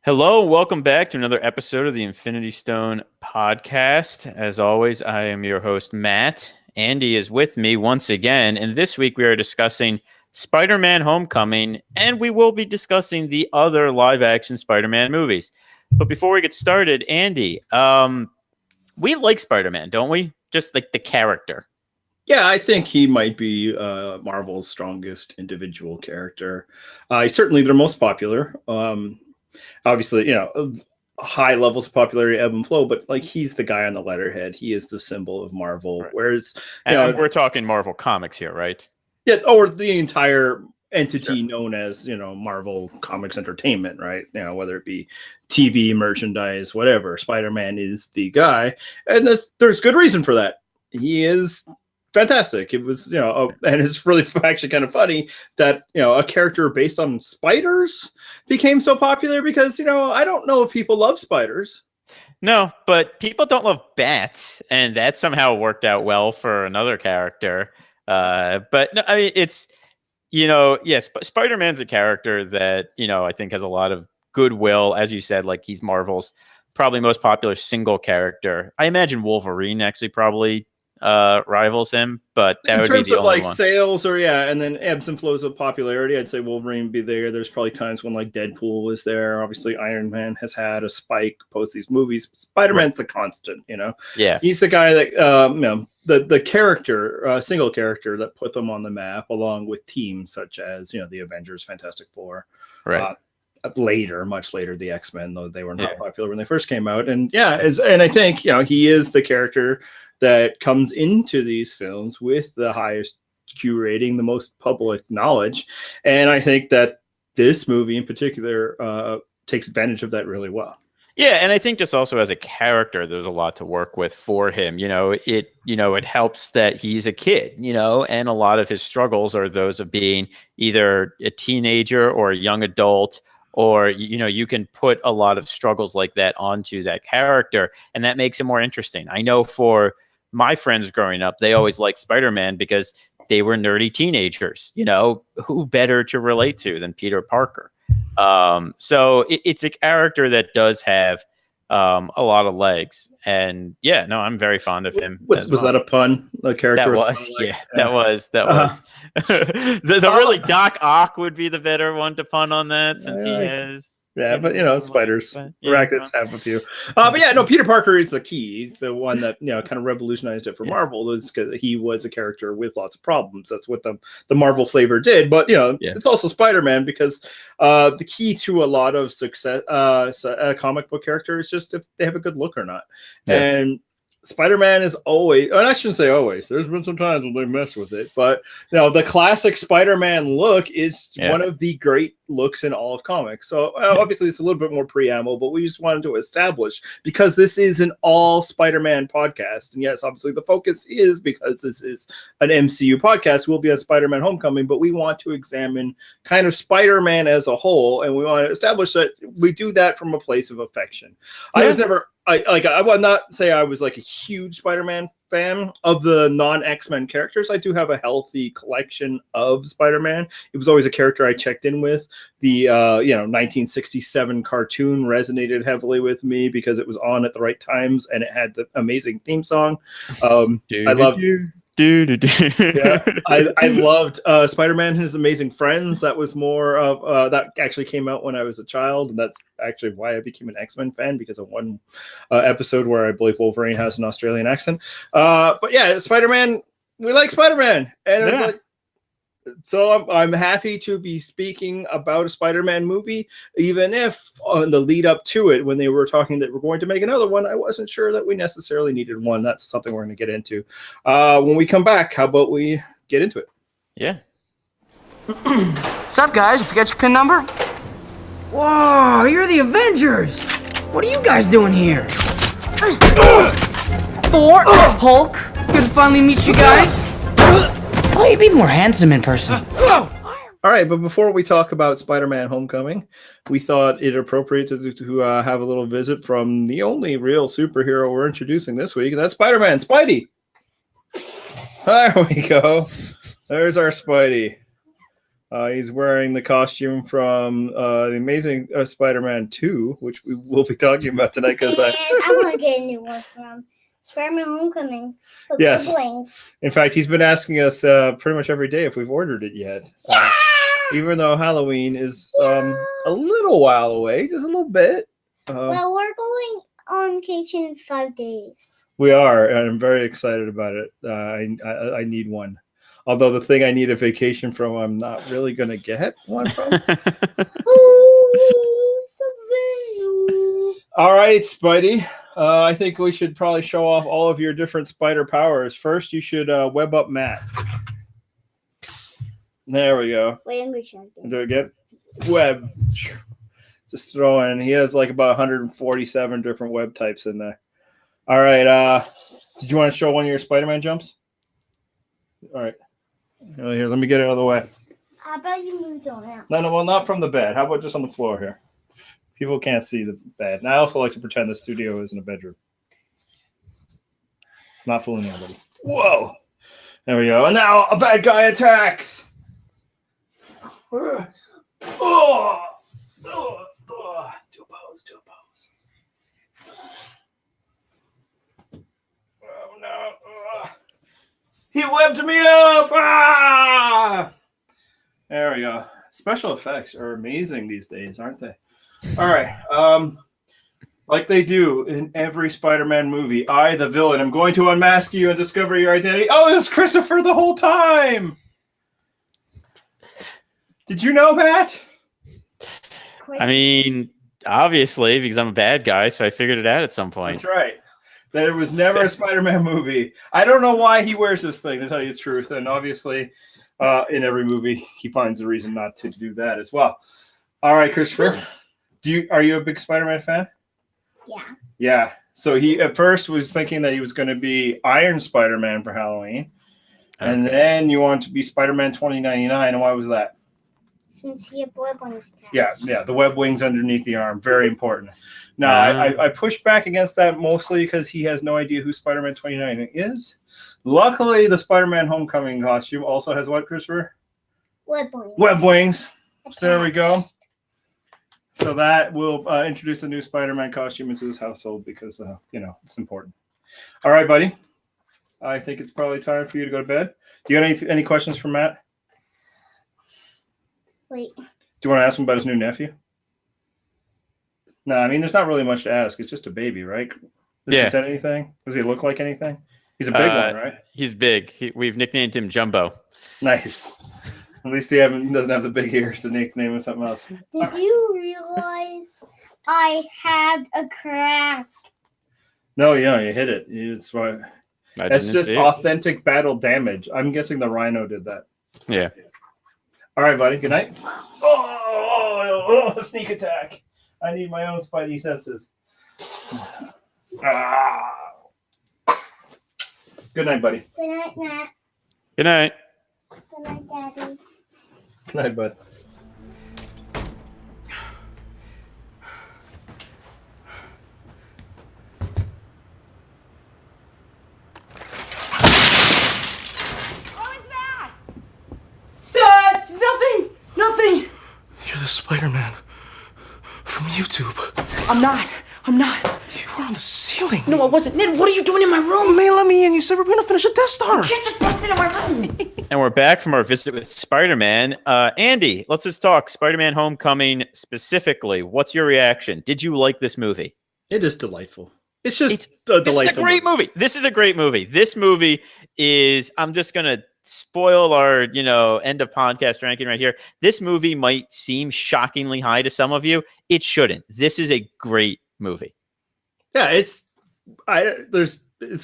Hello, welcome back to another episode of the Infinity Stone podcast. As always, I am your host, Matt. Andy is with me once again, and this week we are discussing Spider-Man Homecoming, and we will be discussing the other live-action Spider-Man movies. But before we get started, Andy, we like Spider-Man, don't we? Just like the character. Yeah, I think he might be Marvel's strongest individual character. Certainly their most popular. Obviously, high levels of popularity ebb and flow, but like he's the guy on the letterhead. He is the symbol of Marvel. Right. Whereas, we're talking Marvel Comics here, right? Yeah, or the entire entity known as Marvel Comics Entertainment, right? Whether it be TV, merchandise, whatever. Spider-Man is the guy, and there's good reason for that. He is fantastic. It was, and it's really actually kind of funny that, a character based on spiders became so popular because, I don't know if people love spiders. No, but people don't love bats, and that somehow worked out well for another character. But no, I mean, it's, yes, Spider-Man's a character that, I think has a lot of goodwill. As you said, like he's Marvel's probably most popular single character. I imagine Wolverine actually probably rivals him, but that would be the only one. In terms of like sales and then ebbs and flows of popularity, I'd say Wolverine would be there. There's probably times when like Deadpool was there. Obviously Iron Man has had a spike post these movies. Spider-Man's the constant, Yeah. He's the guy that, the character, single character that put them on the map along with teams such as, the Avengers, Fantastic Four. Right. Much later, the X-Men, though they were not popular when they first came out. And and I think, he is the character that comes into these films with the highest Q rating, the most public knowledge. And I think that this movie in particular takes advantage of that really well. Yeah, and I think just also as a character, there's a lot to work with for him. It helps that he's a kid, and a lot of his struggles are those of being either a teenager or a young adult, or, you can put a lot of struggles like that onto that character, and that makes it more interesting. I know for my friends growing up, they always liked Spider-Man because they were nerdy teenagers, who better to relate to than Peter Parker? So it's a character that does have a lot of legs, and I'm very fond of him. Was that a pun? A character? That was the really Doc Ock would be the better one to pun on that, since he has. Yeah, but spiders, rackets have a few. Peter Parker is the key. He's the one that kind of revolutionized it for Marvel. Is because he was a character with lots of problems. That's what the Marvel flavor did. But it's also Spider-Man because the key to a lot of success comic book characters is just if they have a good look or not. Yeah. And Spider-Man is always, and I shouldn't say always, there's been some times when they mess with it, but the classic Spider-Man look is one of the great looks in all of comics. So obviously it's a little bit more preamble, but we just wanted to establish, because this is an all Spider-Man podcast. And yes, obviously the focus is, because this is an MCU podcast, will be on Spider-Man Homecoming, but we want to examine kind of Spider-Man as a whole. And we want to establish that we do that from a place of affection. Yeah. I would not say I was like a huge Spider-Man fan of the non-X-Men characters. I do have a healthy collection of Spider-Man. It was always a character I checked in with. The 1967 cartoon resonated heavily with me because it was on at the right times and it had the amazing theme song. I loved I loved Spider-Man and His Amazing Friends. That was more of that actually came out when I was a child, and that's actually why I became an X-Men fan, because of one episode where I believe Wolverine has an Australian accent. But Spider-Man, we like Spider-Man, and it was like, so I'm happy to be speaking about a Spider-Man movie, even if on the lead up to it, when they were talking that we're going to make another one, I wasn't sure that we necessarily needed one. That's something we're going to get into. When we come back, how about we get into it? Yeah. What's up, guys? You forget your PIN number? Whoa, you're the Avengers! What are you guys doing here? Thor, Hulk, good to finally meet you guys. Oh, you'd be more handsome in person. All right, but before we talk about Spider-Man Homecoming, we thought it appropriate to have a little visit from the only real superhero we're introducing this week, and that's Spider-Man, Spidey. There we go. There's our Spidey. He's wearing the costume from The Amazing Spider-Man 2, which we will be talking about tonight. Because I want to get a new one from Spider-Man Homecoming. Yes. Blinks. In fact, he's been asking us pretty much every day if we've ordered it yet. Even though Halloween is a little while away, just a little bit. Well, we're going on vacation in 5 days. We are, and I'm very excited about it. I need one. Although the thing I need a vacation from, I'm not really going to get one from. All right, Spidey. I think we should probably show off all of your different spider powers. First, you should web up Matt. There we go. Wait, I'm reaching. Do it again. Web. Just throw in. He has like about 147 different web types in there. All right. Did you want to show one of your Spider-Man jumps? All right. Here, let me get it out of the way. How about you move on out? No, well, not from the bed. How about just on the floor here? People can't see the bed. And I also like to pretend the studio isn't a bedroom. Not fooling anybody. Whoa. There we go. And now a bad guy attacks. Do pose. Oh no. He webbed me up. There we go. Special effects are amazing these days, aren't they? All right. Like they do in every Spider-Man movie, I, the villain, am going to unmask you and discover your identity. Oh, it's Christopher the whole time. Did you know, Matt? I mean, obviously, because I'm a bad guy, so I figured it out at some point. That's right. There was never a Spider-Man movie. I don't know why he wears this thing, to tell you the truth. And obviously, in every movie, he finds a reason not to do that as well. All right, Christopher. Are you a big Spider-Man fan? Yeah. Yeah. So he at first was thinking that he was going to be Iron Spider-Man for Halloween. Okay. And then you want to be Spider-Man 2099. And why was that? Since he had web wings. Yeah, the web wings underneath the arm. Very important. Now, I pushed back against that mostly because he has no idea who Spider-Man 2099 is. Luckily, the Spider-Man Homecoming costume also has what, Christopher? Web wings. Web wings. So there we go. So that will introduce a new Spider-Man costume into this household because, it's important. All right, buddy. I think it's probably time for you to go to bed. Do you have any questions for Matt? Wait. Do you want to ask him about his new nephew? No, I mean, there's not really much to ask. It's just a baby, right? Does he say anything? Does he look like anything? He's a big one, right? He's big. We've nicknamed him Jumbo. Nice. At least he doesn't have the big ears to nickname him something else. Did you realize I had a crack? No, you hit it. It's why. That's just authentic battle damage. I'm guessing the Rhino did that. Yeah. All right, buddy. Good night. Oh, sneak attack. I need my own Spidey senses. Good night, buddy. Good night, Matt. Good night. Good night, Daddy. Good night, bud. Nothing. You're the Spider-Man from YouTube. I'm not. You were on the ceiling. No, I wasn't. Ned, what are you doing in my room? Man, let me in. You said we're going to finish a Death Star. You can't just bust into my room. And we're back from our visit with Spider-Man. Andy, let's just talk Spider-Man Homecoming specifically. What's your reaction? Did you like this movie? It is delightful. It's just a delightful. This is a great movie. This is a great movie. This movie is, I'm just going to spoil our, end of podcast ranking right here. This movie might seem shockingly high to some of you. It shouldn't. This is a great movie. Yeah, it's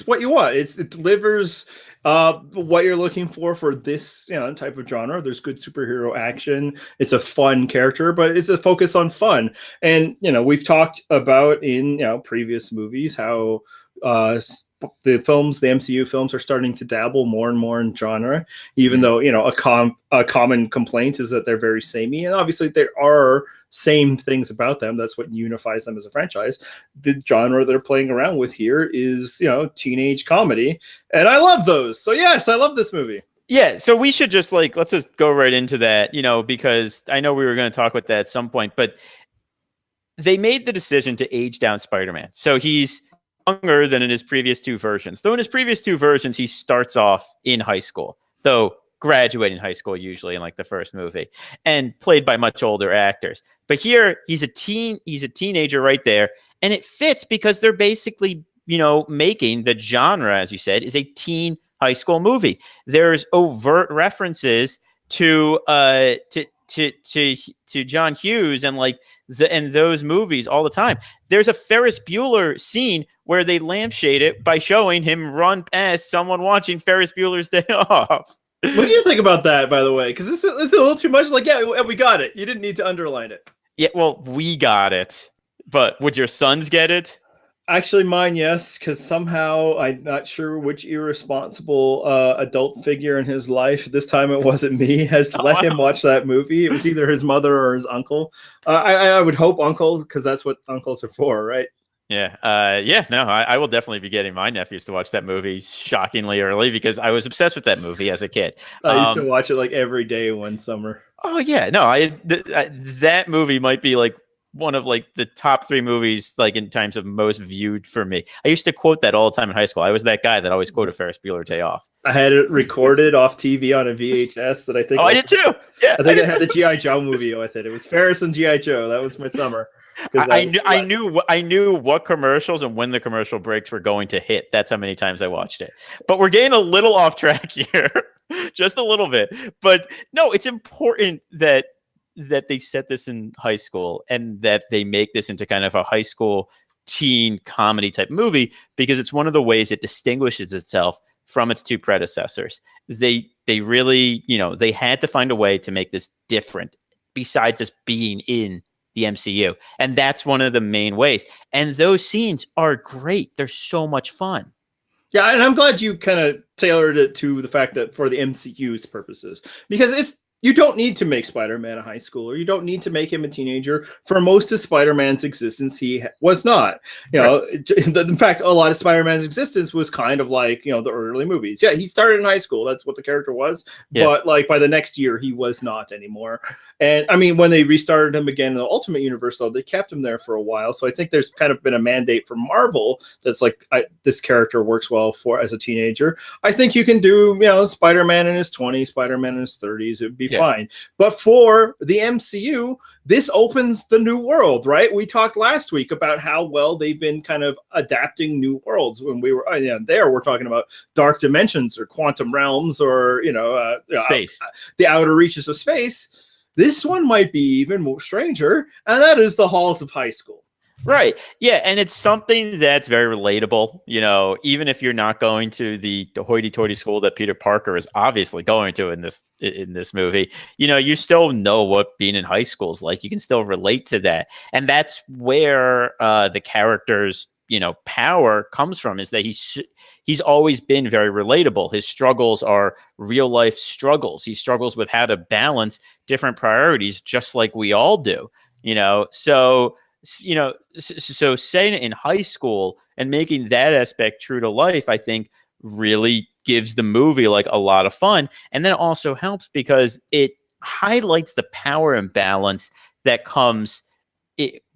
what you want. It delivers what you're looking for this type of genre. There's good superhero action. It's a fun character, but it's a focus on fun. And we've talked about in previous movies how the MCU films are starting to dabble more and more in genre, even though a common complaint is that they're very samey, and obviously there are same things about them. That's what unifies them as a franchise. The genre they're playing around with here is teenage comedy, and I love those. So yes, I love this movie. Yeah, so we should just let's just go right into that, because I know we were going to talk about that at some point, but they made the decision to age down Spider-Man. So he's younger than in his previous two versions. Though in his previous two versions, he starts off in high school, though graduating high school usually in the first movie, and played by much older actors. But here he's a teenager right there, and it fits because they're basically, making the genre, as you said, is a teen high school movie. There's overt references to John Hughes and and those movies all the time. There's a Ferris Bueller scene where they lampshade it by showing him run past someone watching Ferris Bueller's Day Off. What do you think about that, by the way? Because this is a little too much. Yeah, we got it. You didn't need to underline it. Yeah, well, we got it. But would your sons get it? Actually, mine, yes, because somehow I'm not sure which irresponsible adult figure in his life, this time it wasn't me, has let him watch that movie. It was either his mother or his uncle. I would hope uncle, because that's what uncles are for, right? Yeah. I will definitely be getting my nephews to watch that movie shockingly early because I was obsessed with that movie as a kid. I used to watch it every day one summer. Oh, yeah. No, that movie might be one of the top 3 movies in terms of most viewed for me. I used to quote that all the time in high school. I was that guy that always quoted Ferris Bueller's Day Off. I had it recorded off TV on a VHS that I think. Oh, I did too. Yeah, I think I had the G.I. Joe movie with it. It was Ferris and G.I. Joe. That was my summer. I knew what commercials and when the commercial breaks were going to hit. That's how many times I watched it. But we're getting a little off track here, just a little bit. But no, it's important that they set this in high school and that they make this into kind of a high school teen comedy type movie because it's one of the ways it distinguishes itself from its two predecessors. They really, they had to find a way to make this different besides just being in the MCU. And that's one of the main ways. And those scenes are great. They're so much fun. Yeah, and I'm glad you kind of tailored it to the fact that for the MCU's purposes, because you don't need to make Spider-Man a high schooler. You don't need to make him a teenager. For most of Spider-Man's existence, he was not. In fact, a lot of Spider-Man's existence was kind of the early movies. Yeah, he started in high school. That's what the character was. Yeah. But by the next year, he was not anymore. And I mean, when they restarted him again in the Ultimate Universe, though, they kept him there for a while. So I think there's kind of been a mandate for Marvel that's this character works well for as a teenager. I think you can do, Spider-Man in his 20s, Spider-Man in his 30s. It would be fine. But for the MCU, this opens the new world, right? We talked last week about how well they've been kind of adapting new worlds. When we were we're talking about dark dimensions or quantum realms or space, the outer reaches of space. This one might be even more stranger, and that is the halls of high school. Right. Yeah. And it's something that's very relatable, even if you're not going to the hoity-toity school that Peter Parker is obviously going to in this movie, you still know what being in high school is like. You can still relate to that. And that's where the character's, power comes from, is that he's always been very relatable. His struggles are real life struggles. He struggles with how to balance different priorities, just like we all do, so saying it in high school and making that aspect true to life, I think really gives the movie a lot of fun. And then it also helps because it highlights the power imbalance that comes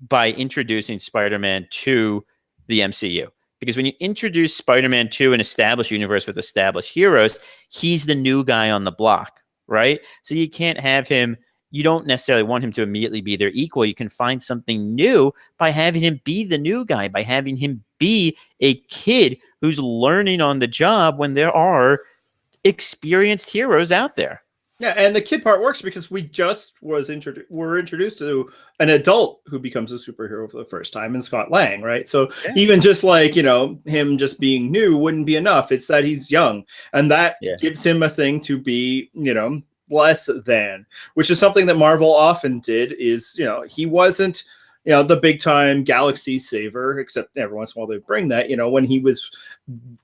by introducing Spider-Man to the MCU. Because when you introduce Spider-Man to an established universe with established heroes, he's the new guy on the block, right? So you can't have him. You don't necessarily want him to immediately be their equal. You can find something new by having him be the new guy, by having him be a kid who's learning on the job when there are experienced heroes out there. Yeah, and the kid part works because we just were introduced to an adult who becomes a superhero for the first time in Scott Lang, right? So even just him just being new wouldn't be enough. It's that he's young, and that gives him a thing to be, less than, which is something that Marvel often did. Is he wasn't the big time galaxy saver, except every once in a while they bring that, when he was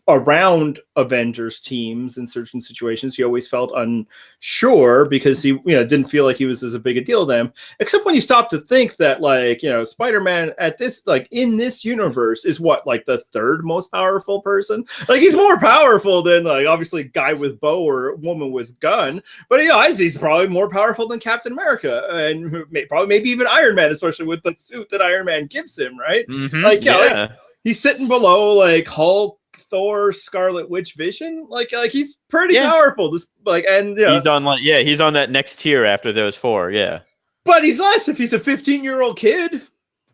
around Avengers teams in certain situations, he always felt unsure because he, didn't feel like he was as big a deal to them, except when you stop to think that, like, Spider-Man at this, like, in this universe is what, like, the third most powerful person. Like, he's more powerful than, like, obviously guy with bow or woman with gun, but he's probably more powerful than Captain America and probably maybe even Iron Man, especially with the suit that Iron Man gives him, right? Mm-hmm. Like, like, he's sitting below, like, Hulk, Thor, Scarlet Witch, Vision. Like he's pretty powerful. This, like, and he's on, like, he's on that next tier after those four. Yeah, but he's less if he's a 15-year-old kid.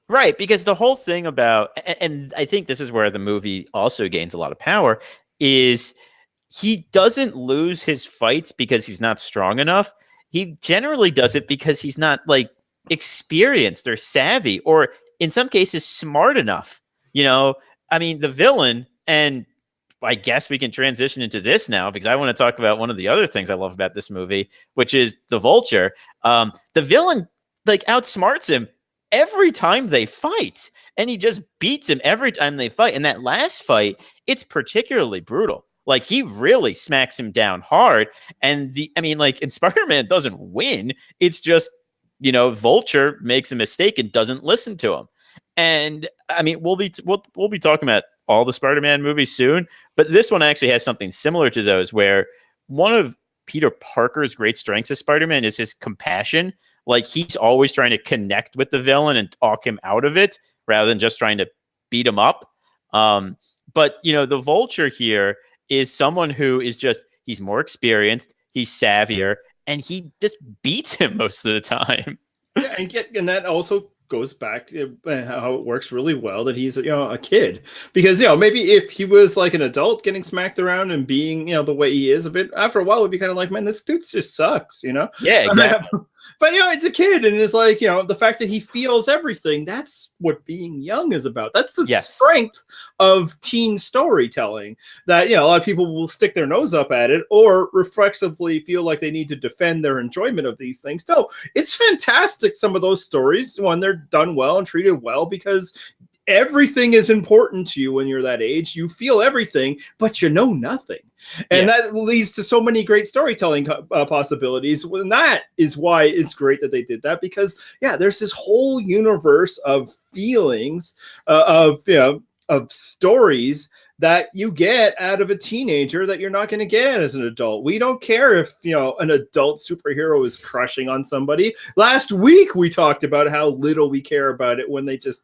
Right, because the whole thing about, and I think this is where the movie also gains a lot of power, is he doesn't lose his fights because he's not strong enough. He generally does it because he's not, like, experienced or savvy, or in some cases smart enough. I mean, the villain, and I guess we can transition into this now because I want to talk about one of the other things I love about this movie, which is the Vulture. The villain, like, outsmarts him every time they fight, and he just beats him every time they fight. And that last fight, it's particularly brutal. Like, he really smacks him down hard. And and Spider-Man doesn't win. It's just, Vulture makes a mistake and doesn't listen to him. And I mean, we'll be talking about all the Spider-Man movies soon, but this one actually has something similar to those, where one of Peter Parker's great strengths as Spider-Man is his compassion. Like, he's always trying to connect with the villain and talk him out of it rather than just trying to beat him up. But the Vulture here is someone who is he's more experienced, he's savvier, and he just beats him most of the time. Yeah, and that also goes back to how it works really well that he's a kid, because maybe if he was like an adult getting smacked around and being the way he is a bit, after a while it would be kind of like, man, this dude just sucks. Yeah, exactly. But it's a kid, and it's like, the fact that he feels everything, that's what being young is about. That's the strength of teen storytelling, that a lot of people will stick their nose up at it or reflexively feel like they need to defend their enjoyment of these things. No, it's fantastic, some of those stories, when they're done well and treated well, because everything is important to you when you're that age. You feel everything, but you know nothing. And that leads to so many great storytelling possibilities. And that is why it's great that they did that, because there's this whole universe of feelings, of stories that you get out of a teenager that you're not going to get as an adult. We don't care if, an adult superhero is crushing on somebody. Last week, we talked about how little we care about it when they just,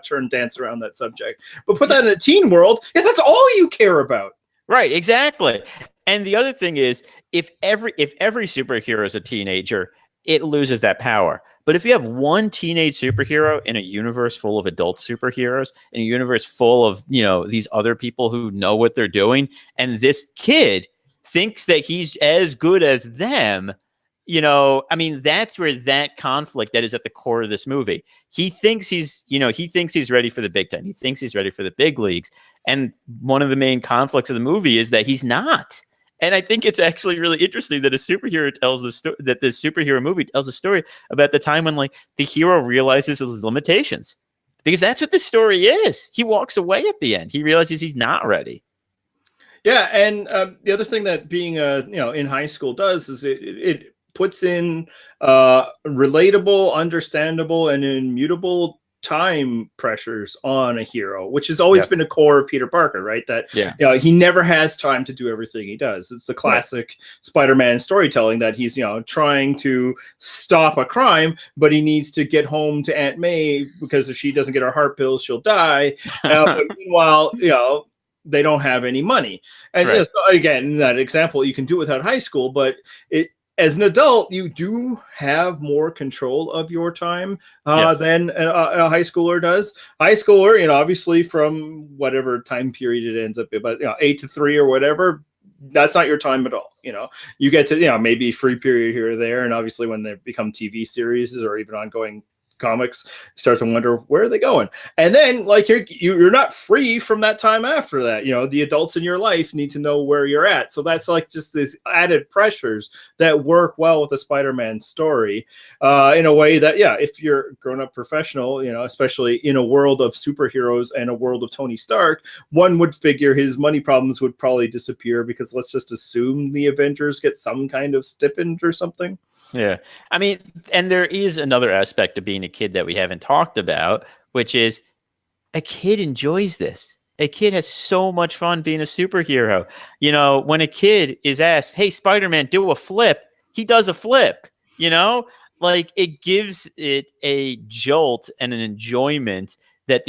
turn dance around that subject. But put that in a teen world, that's all you care about. Right, exactly. And the other thing is, if every superhero is a teenager, it loses that power. But if you have one teenage superhero in a universe full of adult superheroes, in a universe full of, these other people who know what they're doing, and this kid thinks that he's as good as them, that's where that conflict that is at the core of this movie. He thinks he's ready for the big time. He thinks he's ready for the big leagues. And one of the main conflicts of the movie is that he's not. And I think it's actually really interesting that this superhero movie tells a story about the time when, like, the hero realizes his limitations, because that's what this story is. He walks away at the end. He realizes he's not ready. Yeah, and the other thing that being in high school does is it puts in relatable, understandable, and immutable time pressures on a hero, which has always been a core of Peter Parker, right? That he never has time to do everything he does. It's the classic Spider-Man storytelling that he's trying to stop a crime, but he needs to get home to Aunt May, because if she doesn't get her heart pills, she'll die. But meanwhile, they don't have any money. And so again, in that example, you can do it without high school, but as an adult, you do have more control of your time than a high schooler does. High schooler, obviously from whatever time period it ends up, but 8 to 3 or whatever, that's not your time at all. You get to, maybe free period here or there. And obviously when they become TV series or even ongoing comics, you start to wonder where are they going. And then like you're not free from that time after that. You know, the adults in your life need to know where you're at. So that's like just these added pressures that work well with the Spider-Man story in a way that, yeah, if you're a grown-up professional, you know, especially in a world of superheroes and a world of Tony Stark, one would figure his money problems would probably disappear because let's just assume the Avengers get some kind of stipend or something. Yeah. I mean, and there is another aspect of being a kid that we haven't talked about, which is a kid enjoys this. A kid has so much fun being a superhero. You know, when a kid is asked, hey, Spider-Man, do a flip, he does a flip, you know, like it gives it a jolt and an enjoyment that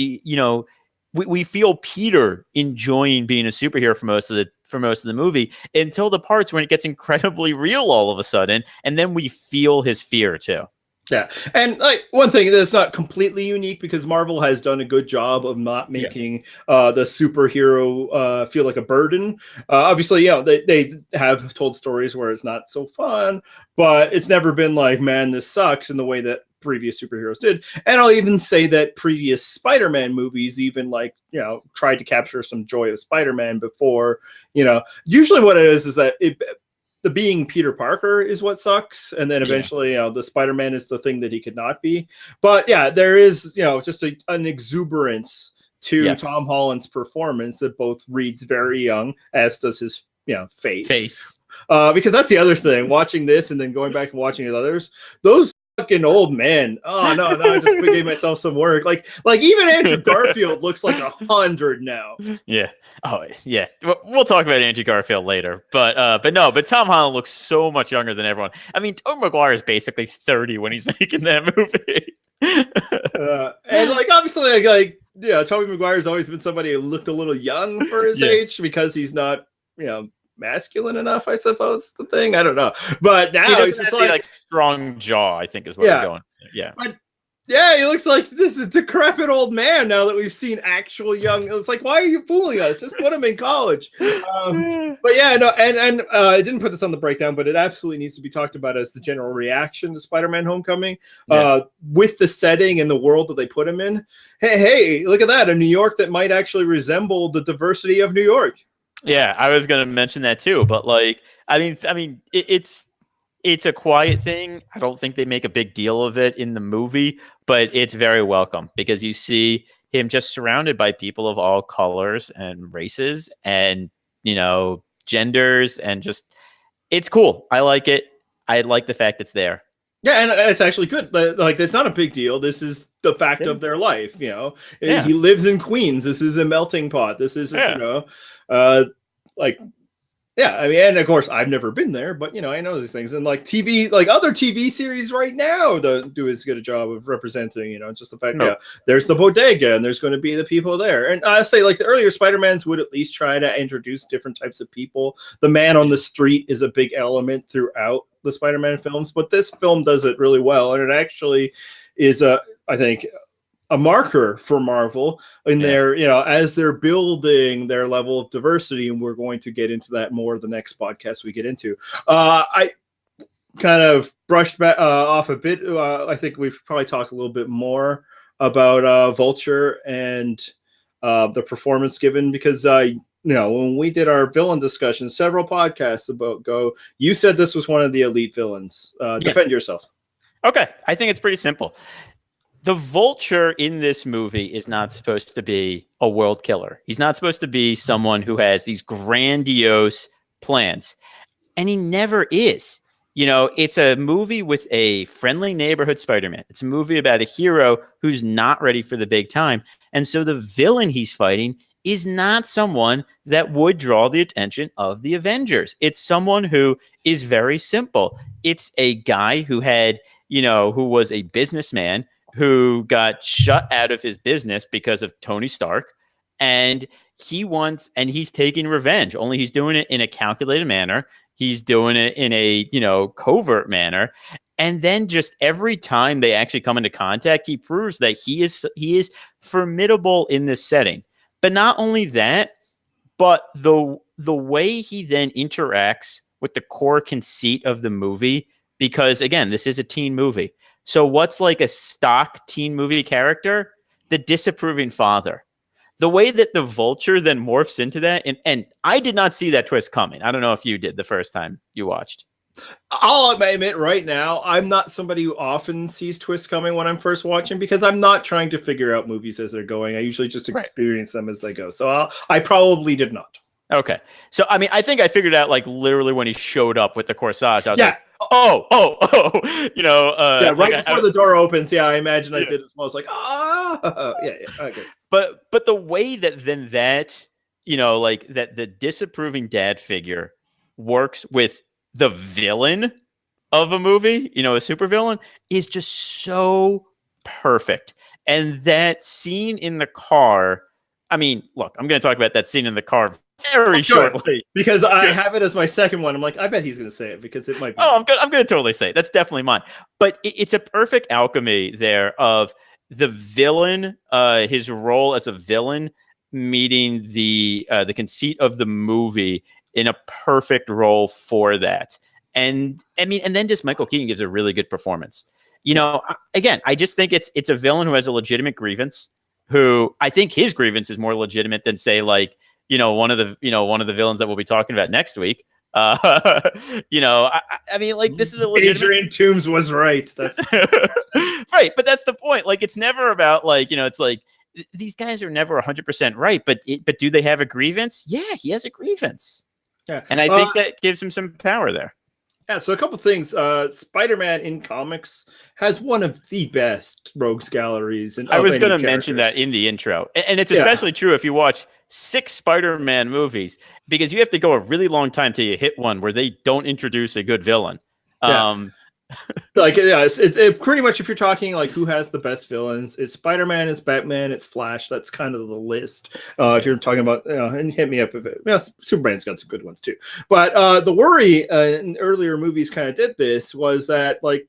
we feel Peter enjoying being a superhero for most of the movie until the parts when it gets incredibly real all of a sudden, and then we feel his fear too. Yeah, and like one thing that's not completely unique because Marvel has done a good job of not making the superhero feel like a burden. Obviously, you know, they have told stories where it's not so fun, but it's never been like, man, this sucks in the way that previous superheroes did. And I'll even say that previous Spider-Man movies even like, you know, tried to capture some joy of Spider-Man before, you know, usually what it is that the being Peter Parker is what sucks. And then eventually, you know, the Spider-Man is the thing that he could not be. But yeah, there is, you know, just an exuberance to Tom Holland's performance that both reads very young, as does his, you know, face. Because that's the other thing, watching this and then going back and watching the others, those fucking old men. Oh no, I just gave myself some work. Like even Andrew Garfield looks like 100 now. Yeah. Oh yeah. We'll talk about Andrew Garfield later. But Tom Holland looks so much younger than everyone. I mean, Tobey Maguire is basically 30 when he's making that movie. And like obviously like yeah, Tobey Maguire's always been somebody who looked a little young for his age because he's not, you know, masculine enough, I suppose, the thing. I don't know. But now he's just like strong jaw, I think is what we're going. Yeah. But yeah, he looks like this is a decrepit old man now that we've seen actual young. It's like, why are you fooling us? Just put him in college. But yeah, no, and I didn't put this on the breakdown, but it absolutely needs to be talked about as the general reaction to Spider-Man Homecoming with the setting and the world that they put him in. Hey, look at that. A New York that might actually resemble the diversity of New York. Yeah, I was going to mention that too, but like, I mean, it's a quiet thing. I don't think they make a big deal of it in the movie, but it's very welcome because you see him just surrounded by people of all colors and races and, you know, genders, and just, it's cool. I like it. I like the fact it's there. Yeah, and it's actually good. Like, it's not a big deal. This is the fact of their life, you know. Yeah. He lives in Queens. This is a melting pot. This is, you know, like, yeah, I mean, and of course, I've never been there, but, you know, I know these things. And like TV, like other TV series right now don't do as good a job of representing, you know, just the fact, there's the bodega and there's going to be the people there. And I say, like, the earlier Spider-Mans would at least try to introduce different types of people. The man on the street is a big element throughout the Spider-Man films, but this film does it really well. And it actually is, I think, a marker for Marvel in their, you know, as they're building their level of diversity. And we're going to get into that more the next podcast we get into. I kind of brushed back off a bit. I think we've probably talked a little bit more about Vulture and the performance given, because you know, when we did our villain discussion several podcasts ago, you said this was one of the elite villains. Defend yourself. Okay, I think it's pretty simple. The Vulture in this movie is not supposed to be a world killer. He's not supposed to be someone who has these grandiose plans. And he never is. You know, it's a movie with a friendly neighborhood Spider-Man. It's a movie about a hero who's not ready for the big time. And so the villain he's fighting is not someone that would draw the attention of the Avengers. It's someone who is very simple. It's a guy who had, you know, who was a businessman who got shut out of his business because of Tony Stark, and he's taking revenge, only he's doing it in a calculated manner. He's doing it in a, you know, covert manner. And then just every time they actually come into contact, he proves that he is formidable in this setting. But not only that, but the way he then interacts with the core conceit of the movie, because again, this is a teen movie. So what's like a stock teen movie character? The disapproving father. The way that the Vulture then morphs into that, and I did not see that twist coming. I don't know if you did the first time you watched. I'll admit right now, I'm not somebody who often sees twists coming when I'm first watching because I'm not trying to figure out movies as they're going. I usually just experience them as they go. So I probably did not. Okay. So, I mean, I think I figured out like literally when he showed up with the corsage. I was like, oh, you know. Right like before the door opens. Yeah, I imagine I did as well. It's like, yeah. Okay. But the way that, you know, like that the disapproving dad figure works with the villain of a movie, you know, a supervillain, is just so perfect. And that scene in the car, I mean, look, I'm going to talk about that scene in the car very shortly. Because I have it as my second one. I'm like, I bet he's going to say it because it might be. I'm going to totally say it. That's definitely mine. But it's a perfect alchemy there of the villain, his role as a villain meeting the conceit of the movie in a perfect role for that. And I mean, and then just Michael Keaton gives a really good performance. You know, again, I just think it's a villain who has a legitimate grievance, who I think his grievance is more legitimate than say like, you know, one of the villains that we'll be talking about next week. You know, I mean, like this is a legitimate. Adrian Toomes was right. That's right. But that's the point. Like, it's never about like, you know, it's like, these guys are never 100% right, but do they have a grievance? Yeah, he has a grievance. Yeah. And I think that gives him some power there. Yeah, so a couple things. Spider-Man in comics has one of the best rogues galleries. And I was going to mention that in the intro. And it's especially true if you watch 6 Spider-Man movies, because you have to go a really long time till you hit one where they don't introduce a good villain. Yeah. Like, yeah, it's pretty much, if you're talking like who has the best villains, it's Spider-Man, it's Batman, it's Flash. That's kind of the list. If you're talking about, you know, and hit me up if it. Yeah, Superman's got some good ones too. But the worry in earlier movies kind of did this was that like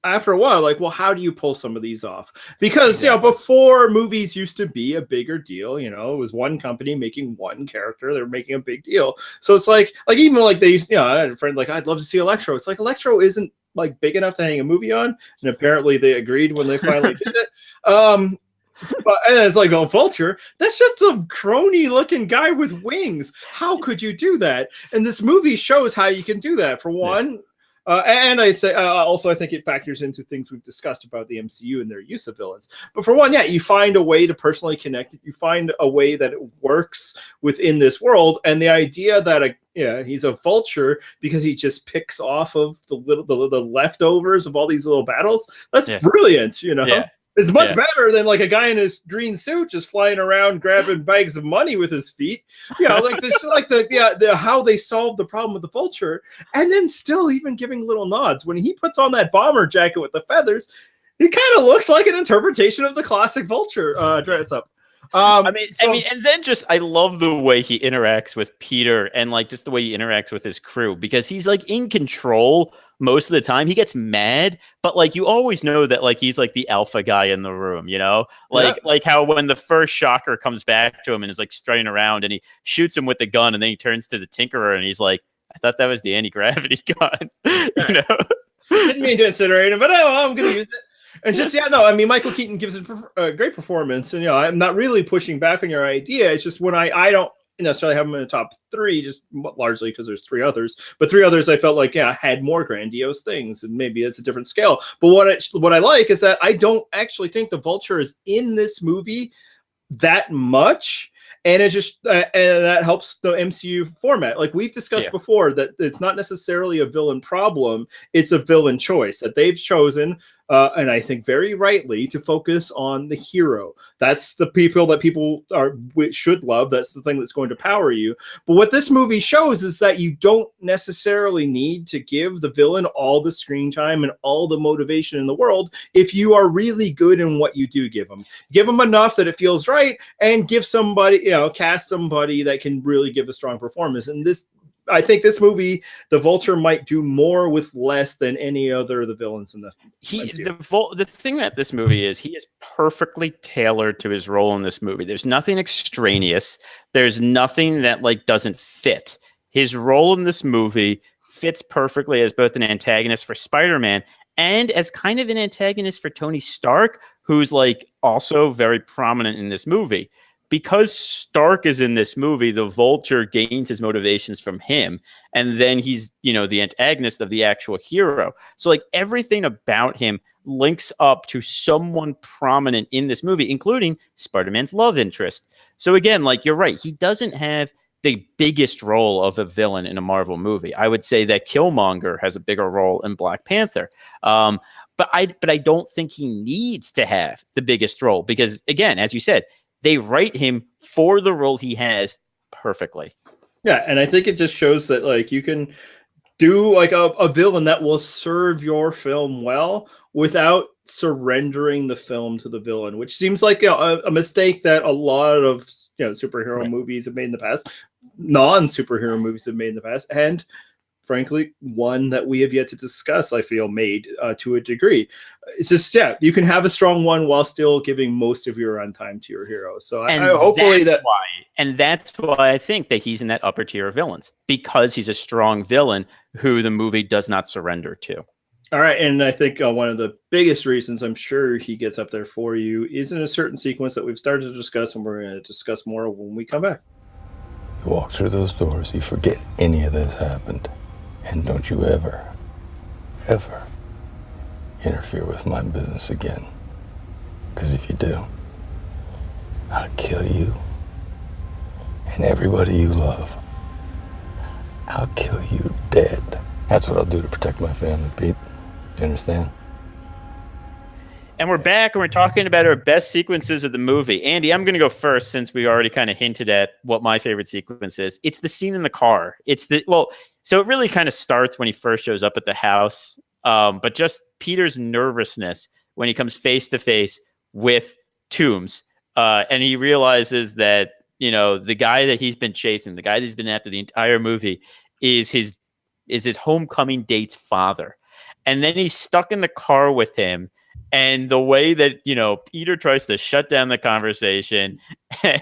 after a while, like, well, how do you pull some of these off? Because you know, before movies used to be a bigger deal. You know, it was one company making one character; they were making a big deal. So it's like even like they used, you know, I had a friend like, I'd love to see Electro. It's like Electro isn't like big enough to hang a movie on, and apparently they agreed when they finally did it. But and it's like, oh, Vulture, that's just a crony looking guy with wings. How could you do that? And this movie shows how you can do that. For one. And I say also, I think it factors into things we've discussed about the MCU and their use of villains. But for one, yeah, you find a way to personally connect it. You find a way that it works within this world. And the idea that he's a vulture because he just picks off of the leftovers of all these little battles. That's brilliant, you know. Yeah. It's much better than like a guy in his green suit just flying around grabbing bags of money with his feet. You know, like this is like the how they solved the problem with the Vulture, and then still even giving little nods when he puts on that bomber jacket with the feathers. He kind of looks like an interpretation of the classic Vulture dress up. I mean, and then just I love the way he interacts with Peter and like just the way he interacts with his crew, because he's like in control most of the time. He gets mad, but like you always know that like he's like the alpha guy in the room, you know, like how when the first Shocker comes back to him and is like strutting around and he shoots him with the gun and then he turns to the Tinkerer and he's like, I thought that was the anti-gravity gun, you know. Didn't mean to incinerate him, but I'm gonna use it. And just I mean, Michael Keaton gives a great performance, and you know, I'm not really pushing back on your idea. It's just when I don't necessarily have him in the top 3, just largely because there's 3 others, but 3 others I felt like had more grandiose things, and maybe it's a different scale. But what I like is that I don't actually think the Vulture is in this movie that much. And it just and that helps the MCU format. Like we've discussed before, that it's not necessarily a villain problem; it's a villain choice that they've chosen, and I think very rightly, to focus on the hero. That's the people that people should love. That's the thing that's going to power you. But what this movie shows is that you don't necessarily need to give the villain all the screen time and all the motivation in the world if you are really good in what you do give them. Give them enough that it feels right, and give somebody, cast somebody that can really give a strong performance. And I think this movie, the Vulture, might do more with less than any other of the villains in the the thing about this movie is he is perfectly tailored to his role in this movie. There's nothing extraneous. There's nothing that like doesn't fit. His role in this movie fits perfectly as both an antagonist for Spider-Man and as kind of an antagonist for Tony Stark, who's like also very prominent in this movie. Because Stark is in this movie, the Vulture gains his motivations from him, and then he's, the antagonist of the actual hero. So like everything about him links up to someone prominent in this movie, including Spider-Man's love interest. So again, like you're right, he doesn't have the biggest role of a villain in a Marvel movie. I would say that Killmonger has a bigger role in Black Panther. But I don't think he needs to have the biggest role because, again, as you said, they write him for the role he has perfectly. Yeah, and I think it just shows that like you can do like a villain that will serve your film well without surrendering the film to the villain, which seems like a mistake that a lot of superhero movies have made in the past, non-superhero movies have made in the past, and frankly, one that we have yet to discuss, I feel, made to a degree. It's just, you can have a strong one while still giving most of your runtime to your hero. So hopefully that's why I think that he's in that upper tier of villains, because he's a strong villain who the movie does not surrender to. All right, and I think one of the biggest reasons I'm sure he gets up there for you is in a certain sequence that we've started to discuss, and we're going to discuss more when we come back. You walk through those doors, you forget any of this happened. And don't you ever interfere with my business again. Because if you do, I'll kill you and everybody you love. I'll kill you dead. That's what I'll do to protect my family, Pete. You understand? And we're back and we're talking about our best sequences of the movie. Andy, I'm going to go first since we already kind of hinted at what my favorite sequence is. It's the scene in the car. So it really kind of starts when he first shows up at the house. But just Peter's nervousness when he comes face to face with Toomes. And he realizes that, the guy that he's been chasing, the guy that he's been after the entire movie is his homecoming date's father. And then he's stuck in the car with him. And the way that, Peter tries to shut down the conversation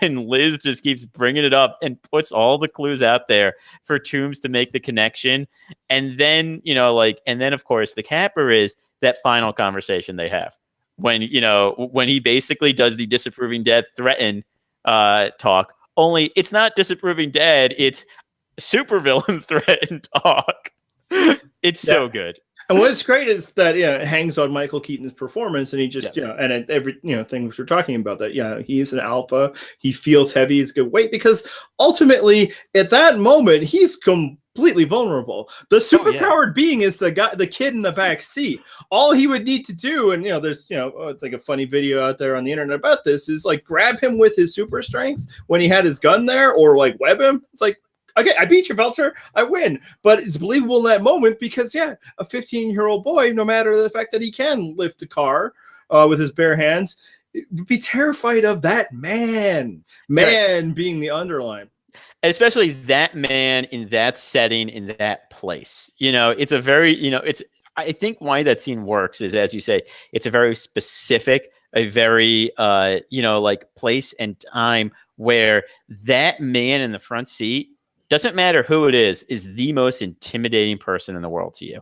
and Liz just keeps bringing it up and puts all the clues out there for Toomes to make the connection. And then, and then, of course, the capper is that final conversation they have when he basically does the disapproving dad threaten talk. Only it's not disapproving dad. It's supervillain threaten talk. It's so good. And what's great is that it hangs on Michael Keaton's performance, and he just and every thing we're talking about that he's an alpha, he feels heavy, he's good weight, because ultimately at that moment he's completely vulnerable. The superpowered being is the kid in the back seat. All he would need to do, and there's like a funny video out there on the internet about this, is like grab him with his super strength when he had his gun there, or like web him. It's like, okay, I beat you, Vulture. I win. But it's believable in that moment because, a 15-year-old boy, no matter the fact that he can lift a car with his bare hands, would be terrified of that man being the underline. Especially that man in that setting, in that place. It's a very, I think why that scene works is, as you say, it's a very specific, a very, like place and time where that man in the front seat, doesn't matter who it is the most intimidating person in the world to you.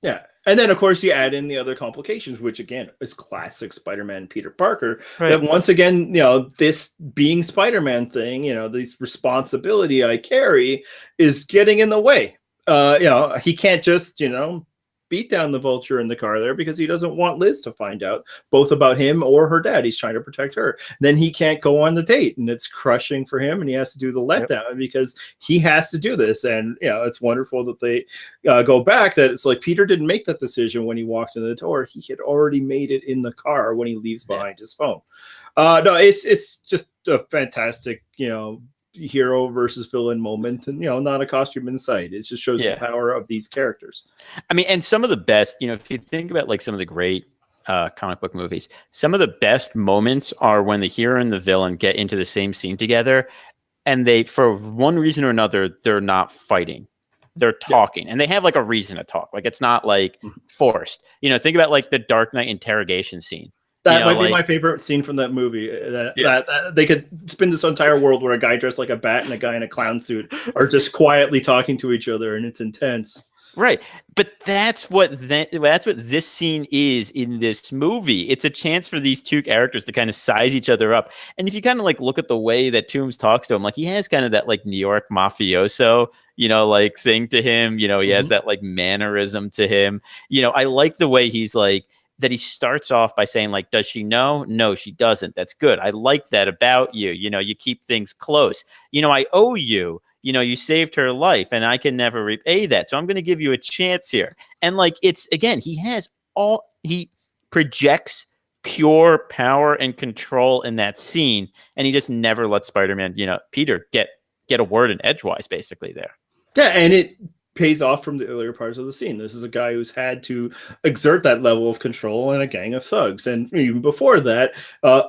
Yeah. And then, of course, you add in the other complications, which, again, is classic Spider-Man Peter Parker. Right. That once again, this being Spider-Man thing, this responsibility I carry is getting in the way. He can't just, beat down the Vulture in the car there because he doesn't want Liz to find out both about him or her dad. He's trying to protect her. Then he can't go on the date, and it's crushing for him, and he has to do the letdown because he has to do this. And it's wonderful that they go back, that it's like Peter didn't make that decision when he walked in the door. He had already made it in the car when he leaves behind his phone. No, it's just a fantastic, hero versus villain moment, and not a costume in sight. It just shows the power of these characters. I mean, and some of the best, if you think about like some of the great comic book movies, some of the best moments are when the hero and the villain get into the same scene together, and they, for one reason or another, they're not fighting. They're talking, and they have like a reason to talk. Like it's not like forced. Think about like the Dark Knight interrogation scene. That might be my favorite scene from that movie. That they could spin this entire world where a guy dressed like a bat and a guy in a clown suit are just quietly talking to each other, and it's intense. Right. But that's what this scene is in this movie. It's a chance for these two characters to kind of size each other up. And if you kind of like look at the way that Toombs talks to him, like he has kind of that like New York mafioso, like thing to him. He has that like mannerism to him. I like the way he's like that he starts off by saying like, does she know? No, she doesn't. That's good. I like that about you. You keep things close. I owe you. You saved her life and I can never repay that. So I'm going to give you a chance here. And like, it's again, he projects pure power and control in that scene. And he just never lets Spider-Man, Peter get a word in edgewise basically there. Yeah. And it pays off from the earlier parts of the scene. This is a guy who's had to exert that level of control in a gang of thugs. And even before that,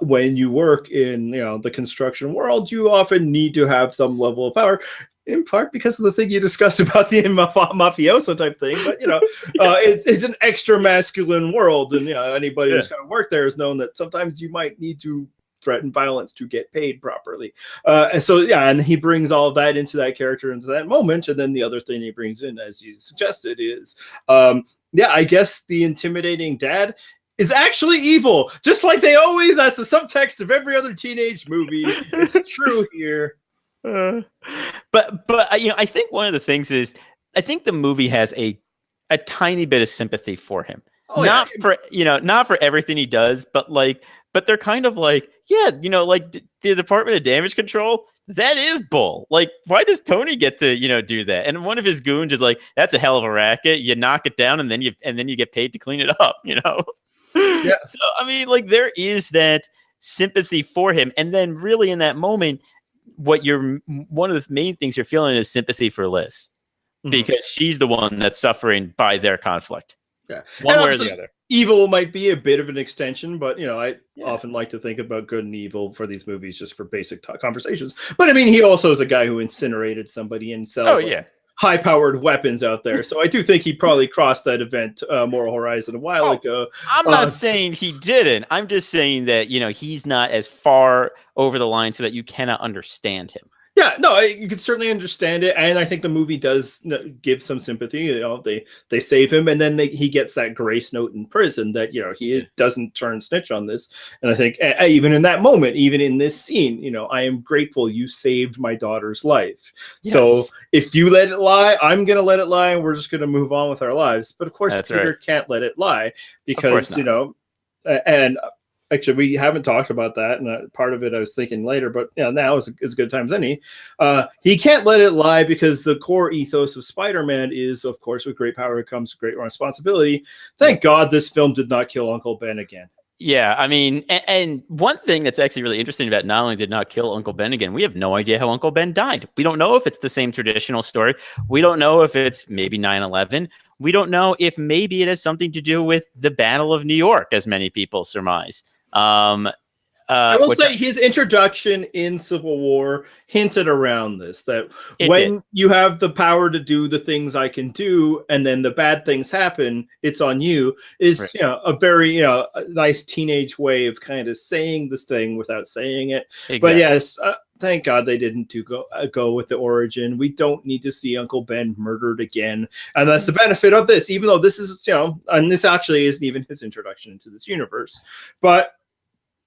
when you work in the construction world, you often need to have some level of power, in part because of the thing you discussed about the mafioso type thing. But it's an extra masculine world, and anybody who's kind of worked there has known that sometimes you might need to threaten violence to get paid properly. And he brings all of that into that character, into that moment. And then the other thing he brings in, as you suggested, is I guess the intimidating dad is actually evil, just like they always. That's the subtext of every other teenage movie. It's true here. But I think one of the things is I think the movie has a tiny bit of sympathy for him. Not for everything he does, but they're kind of like, like the Department of Damage Control, that is bull. Like, why does Tony get to, do that? And one of his goons is like, that's a hell of a racket. You knock it down and then you get paid to clean it up, Yeah. So, I mean, like there is that sympathy for him. And then really in that moment, one of the main things you're feeling is sympathy for Liz because she's the one that's suffering by their conflict. Yeah. One way or the other. Evil might be a bit of an extension, but I often like to think about good and evil for these movies just for basic conversations. But I mean, he also is a guy who incinerated somebody and sells high-powered weapons out there. So I do think he probably crossed that event moral horizon a while ago. I'm not saying he didn't. I'm just saying that he's not as far over the line so that you cannot understand him. Yeah, no, you can certainly understand it, and I think the movie does give some sympathy. They save him, and then he gets that grace note in prison that he doesn't turn snitch on this. And I think even in that moment, even in this scene, I am grateful you saved my daughter's life. Yes. So if you let it lie, I'm gonna let it lie, and we're just gonna move on with our lives. But of course, Peter can't let it lie because and. Actually, we haven't talked about that, and part of it I was thinking later, but now is as good time as any. He can't let it lie because the core ethos of Spider-Man is, of course, with great power comes great responsibility. Thank God this film did not kill Uncle Ben again. Yeah, I mean, and one thing that's actually really interesting about not only did not kill Uncle Ben again, we have no idea how Uncle Ben died. We don't know if it's the same traditional story. We don't know if it's maybe 9/11. We don't know if maybe it has something to do with the Battle of New York, as many people surmise. I will say his introduction in Civil War hinted around this, that when you have the power to do the things I can do and then the bad things happen, it's on you, is a very a nice teenage way of kind of saying this thing without saying it. Exactly. But yes, thank God they didn't go with the origin. We don't need to see Uncle Ben murdered again. And that's the benefit of this, even though this is, and this actually isn't even his introduction into this universe. But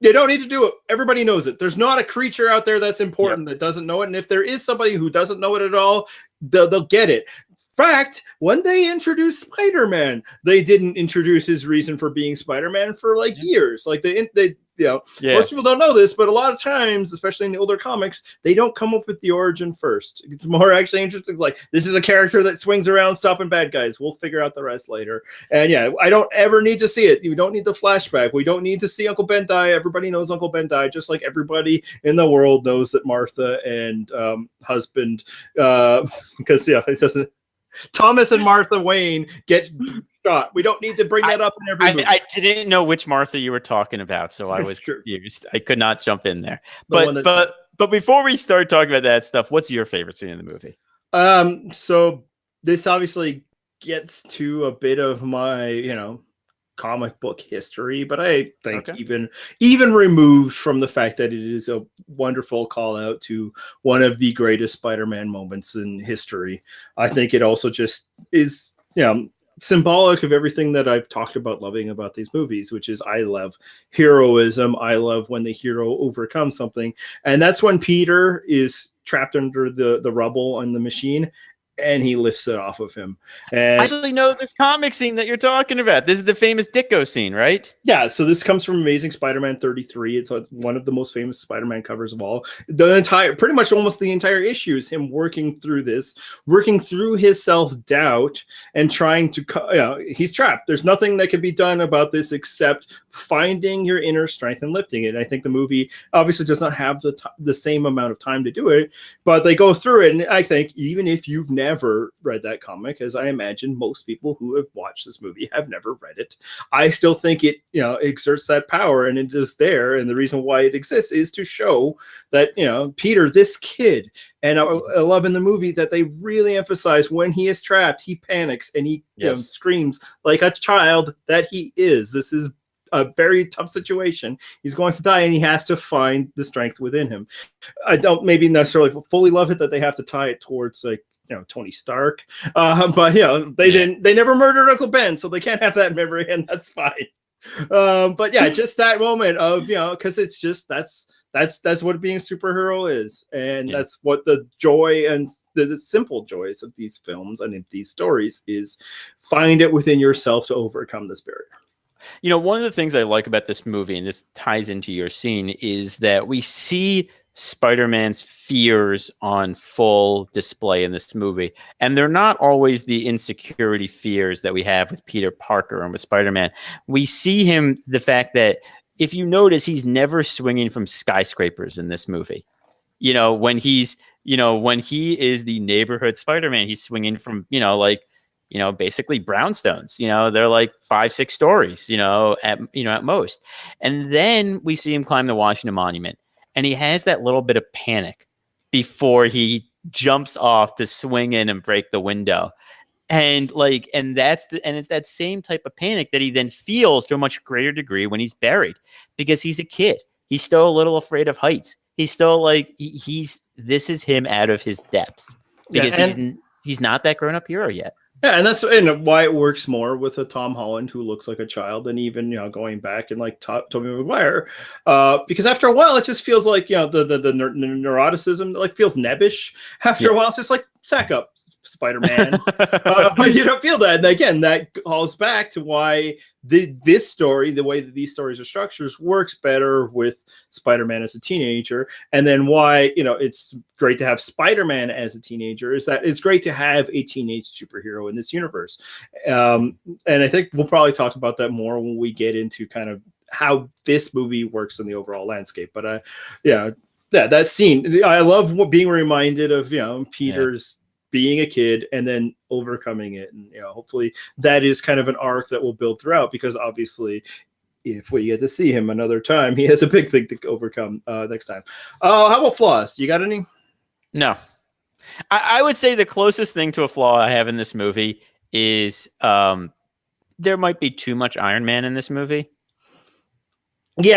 you don't need to do it. Everybody knows it. There's not a creature out there that's important that doesn't know it. And if there is somebody who doesn't know it at all, they'll get it. In fact, when they introduced Spider-Man, they didn't introduce his reason for being Spider-Man for like years. Like most people don't know this, but a lot of times, especially in the older comics, they don't come up with the origin first. It's more actually interesting. Like, this is a character that swings around stopping bad guys. We'll figure out the rest later. And I don't ever need to see it. You don't need the flashback. We don't need to see Uncle Ben die. Everybody knows Uncle Ben died, just like everybody in the world knows that Martha and husband, because it doesn't. Thomas and Martha Wayne get shot. We don't need to bring that up in every movie. I didn't know which Martha you were talking about, so I was confused. I could not jump in there. But before we start talking about that stuff, what's your favorite scene in the movie? So this obviously gets to a bit of my, comic book history, but I think even removed from the fact that it is a wonderful call out to one of the greatest Spider-Man moments in history, I think it also just is symbolic of everything that I've talked about loving about these movies, which is I love heroism. I love when the hero overcomes something. And that's when Peter is trapped under the rubble on the machine, and he lifts it off of him. And I actually know this comic scene that you're talking about. This is the famous Ditko scene, right? Yeah, so this comes from Amazing Spider-Man 33. It's one of the most famous Spider-Man covers of all. Pretty much almost the entire issue is him working through his self-doubt and trying to, he's trapped. There's nothing that can be done about this except finding your inner strength and lifting it. And I think the movie obviously does not have the same amount of time to do it, but they go through it. And I think even if you've never read that comic, as I imagine most people who have watched this movie have never read it, I still think it exerts that power, and it is there. And the reason why it exists is to show that Peter, this kid, and I love in the movie that they really emphasize when he is trapped, he panics and he screams like a child that he is. This is a very tough situation. He's going to die, and he has to find the strength within him. I don't maybe necessarily fully love it that they have to tie it towards Tony Stark, but they never murdered Uncle Ben, so they can't have that memory, and that's fine. But yeah, just that moment of because it's just that's what being a superhero is, and that's what the joy and the simple joys of these films and in these stories is. Find it within yourself to overcome this barrier. One of the things I like about this movie, and this ties into your scene, is that we see Spider-Man's fears on full display in this movie. And they're not always the insecurity fears that we have with Peter Parker and with Spider-Man. We see the fact that, if you notice, he's never swinging from skyscrapers in this movie. When he is the neighborhood Spider-Man, he's swinging from, basically brownstones. They're like 5-6 stories, at most. And then we see him climb the Washington Monument, and he has that little bit of panic before he jumps off to swing in and break the window. And it's that same type of panic that he then feels to a much greater degree when he's buried, because he's a kid. He's still a little afraid of heights. He's still this is him out of his depths, because he's not that grown-up hero yet. Yeah, and that's why it works more with a Tom Holland who looks like a child than even going back and like Tobey Maguire, because after a while it just feels like the neuroticism feels nebbish. After a while, it's just like, sack up, Spider-Man. But you don't feel that, and again, that calls back to why this story, the way that these stories are structured, works better with Spider-Man as a teenager, and then why it's great to have Spider-Man as a teenager is that it's great to have a teenage superhero in this universe, and I think we'll probably talk about that more when we get into kind of how this movie works in the overall landscape. But that scene, I love being reminded of Peter's being a kid and then overcoming it, and hopefully that is kind of an arc that will build throughout, because obviously if we get to see him another time, he has a big thing to overcome next time. How about flaws? You got any? No. I would say the closest thing to a flaw I have in this movie is there might be too much Iron Man in this movie. We'll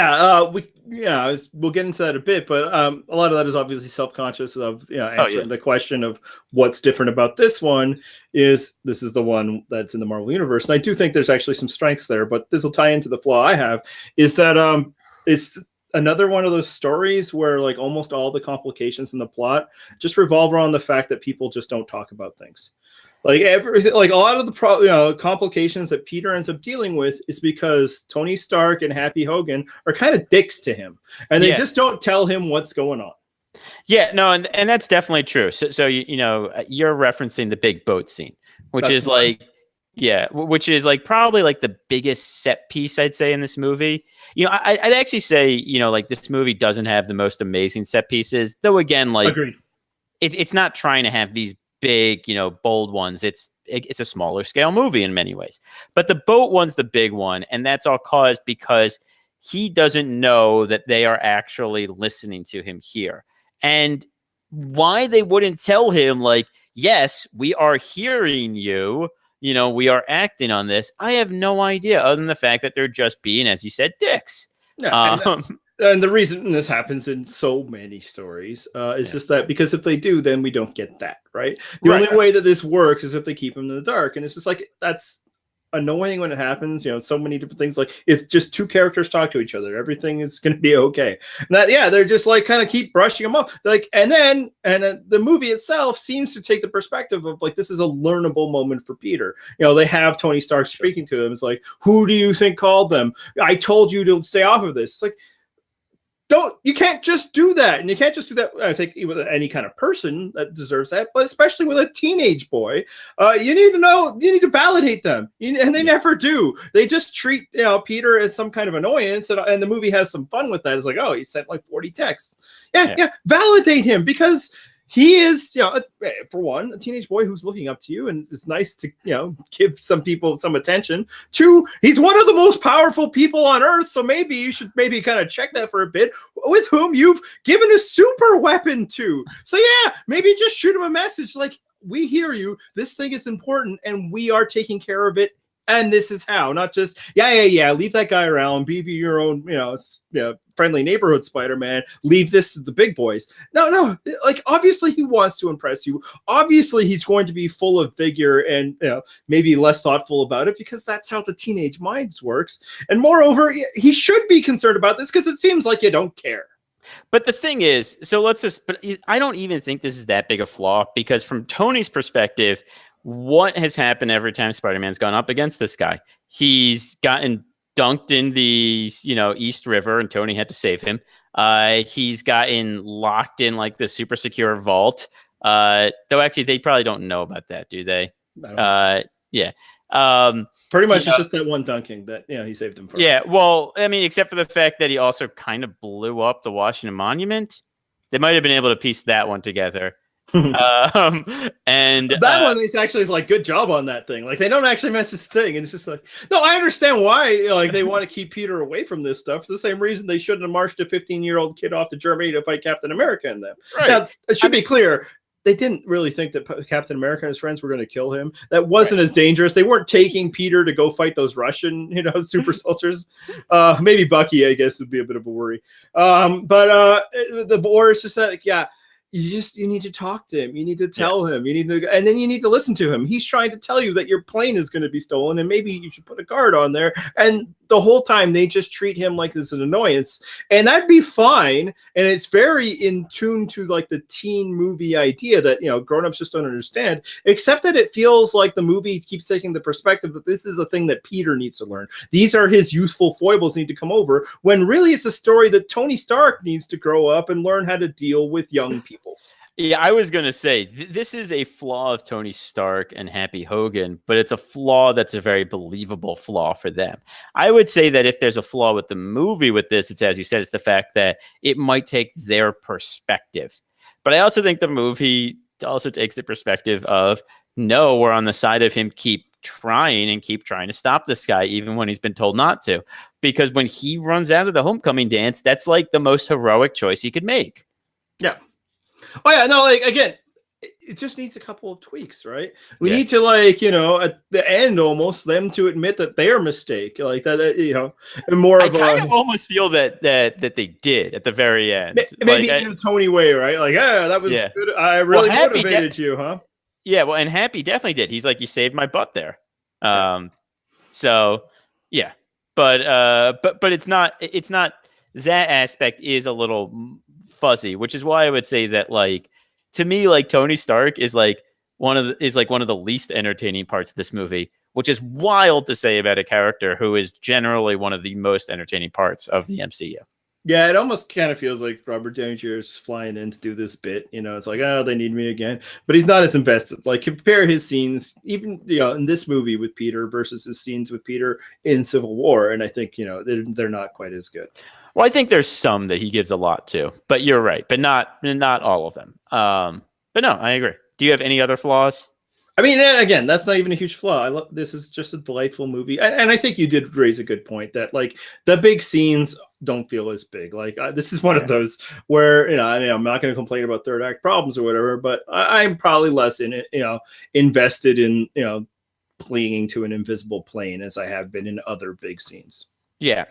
get into that a bit, but a lot of that is obviously self-conscious of answering the question of what's different about this one. This is the one that's in the Marvel universe, and I do think there's actually some strengths there, but this will tie into the flaw I have, is that it's another one of those stories where almost all the complications in the plot just revolve around the fact that people just don't talk about things. A lot of the complications that Peter ends up dealing with is because Tony Stark and Happy Hogan are kind of dicks to him, and they just don't tell him what's going on. Yeah, no, and that's definitely true. So you're referencing the big boat scene, which is probably the biggest set piece I'd say in this movie. I'd actually say this movie doesn't have the most amazing set pieces, though. Again, agreed. It's not trying to have these big, bold ones. It's a smaller scale movie in many ways, but the boat one's the big one, and that's all caused because he doesn't know that they are actually listening to him here. And why they wouldn't tell him yes, we are hearing you, we are acting on this, I have no idea, other than the fact that they're just being, as you said, dicks. And the reason this happens in so many stories is just that because if they do, then we don't get that, right? The only way that this works is if they keep him in the dark. And it's just like, that's annoying when it happens. So many different things. Like if just two characters talk to each other, everything is going to be okay. And that, they're just like kind of keep brushing them up. Like, and the movie itself seems to take the perspective of like, this is a learnable moment for Peter. They have Tony Stark speaking to him. It's like, who do you think called them? I told you to stay off of this. It's like, you can't just do that. And you can't just do that, I think, with any kind of person that deserves that, but especially with a teenage boy. You need to validate them. And they never do. They just treat Peter as some kind of annoyance. And the movie has some fun with that. It's like, oh, he sent like 40 texts. Yeah. Validate him because he is, for one, a teenage boy who's looking up to you, and it's nice to, give some people some attention. Two, he's one of the most powerful people on Earth, so maybe you should kind of check that for a bit, with whom you've given a super weapon to. So maybe just shoot him a message like, we hear you, this thing is important, and we are taking care of it. And this is how, not just, leave that guy around, be your own, friendly neighborhood Spider-Man, leave this to the big boys. No, like, obviously he wants to impress you. Obviously he's going to be full of vigor and, maybe less thoughtful about it because that's how the teenage mind works. And moreover, he should be concerned about this because it seems like you don't care. But the thing is, but I don't even think this is that big a flaw because from Tony's perspective, what has happened every time Spider-Man's gone up against this guy? He's gotten dunked in the, East River and Tony had to save him. He's gotten locked in like the super secure vault. Though actually they probably don't know about that, do they? Yeah. Pretty much it's just that one dunking that, he saved him for. Yeah. Well, I mean, except for the fact that he also kind of blew up the Washington Monument. They might have been able to piece that one together. And that one is actually like good job on that thing. Like they don't actually mention this thing, and it's just like, no, I understand why like they want to keep Peter away from this stuff for the same reason they shouldn't have marched a 15-year-old kid off to Germany to fight Captain America in them. Right. Now, it should be clear. They didn't really think that Captain America and his friends were going to kill him. That wasn't as dangerous. They weren't taking Peter to go fight those Russian, super soldiers. Maybe Bucky, I guess, would be a bit of a worry. But the war is just like, you need to talk to him. You need to tell him. And then you need to listen to him. He's trying to tell you that your plane is going to be stolen, and maybe you should put a guard on there. And the whole time they just treat him like this an annoyance, and that'd be fine. And it's very in tune to like the teen movie idea that grown-ups just don't understand. Except that it feels like the movie keeps taking the perspective that this is a thing that Peter needs to learn. These are his youthful foibles need to come over. When really it's a story that Tony Stark needs to grow up and learn how to deal with young people. Yeah, I was going to say, this is a flaw of Tony Stark and Happy Hogan, but it's a flaw that's a very believable flaw for them. I would say that if there's a flaw with the movie with this, it's, as you said, it's the fact that it might take their perspective. But I also think the movie also takes the perspective of, no, we're on the side of him, keep trying to stop this guy, even when he's been told not to. Because when he runs out of the homecoming dance, that's like the most heroic choice he could make. Yeah. Oh yeah, no, like again, it just needs a couple of tweaks, right? We need to at the end almost them to admit that their mistake, like that, and more of I kind of almost feel that they did at the very end. Maybe in a Tony way, right? Like, that was good. I really motivated you, huh? Yeah, well, and Happy definitely did. He's like, you saved my butt there. So yeah, but it's not that aspect is a little fuzzy, which is why I would say that, like, to me, like, Tony Stark is like one of the least entertaining parts of this movie, which is wild to say about a character who is generally one of the most entertaining parts of the MCU. Yeah, it almost kind of feels like Robert Downey Jr. is flying in to do this bit. It's like, oh, they need me again. But he's not as invested. Like, compare his scenes, even in this movie with Peter versus his scenes with Peter in Civil War, and I think they're not quite as good. Well, I think there's some that he gives a lot to, but you're right, but not all of them. But no, I agree. Do you have any other flaws? I mean, again, that's not even a huge flaw. This is just a delightful movie, and I think you did raise a good point that like the big scenes don't feel as big. Like this is one of those where I'm not going to complain about third act problems or whatever, but I'm probably less in it, invested in clinging to an invisible plane as I have been in other big scenes. Yeah,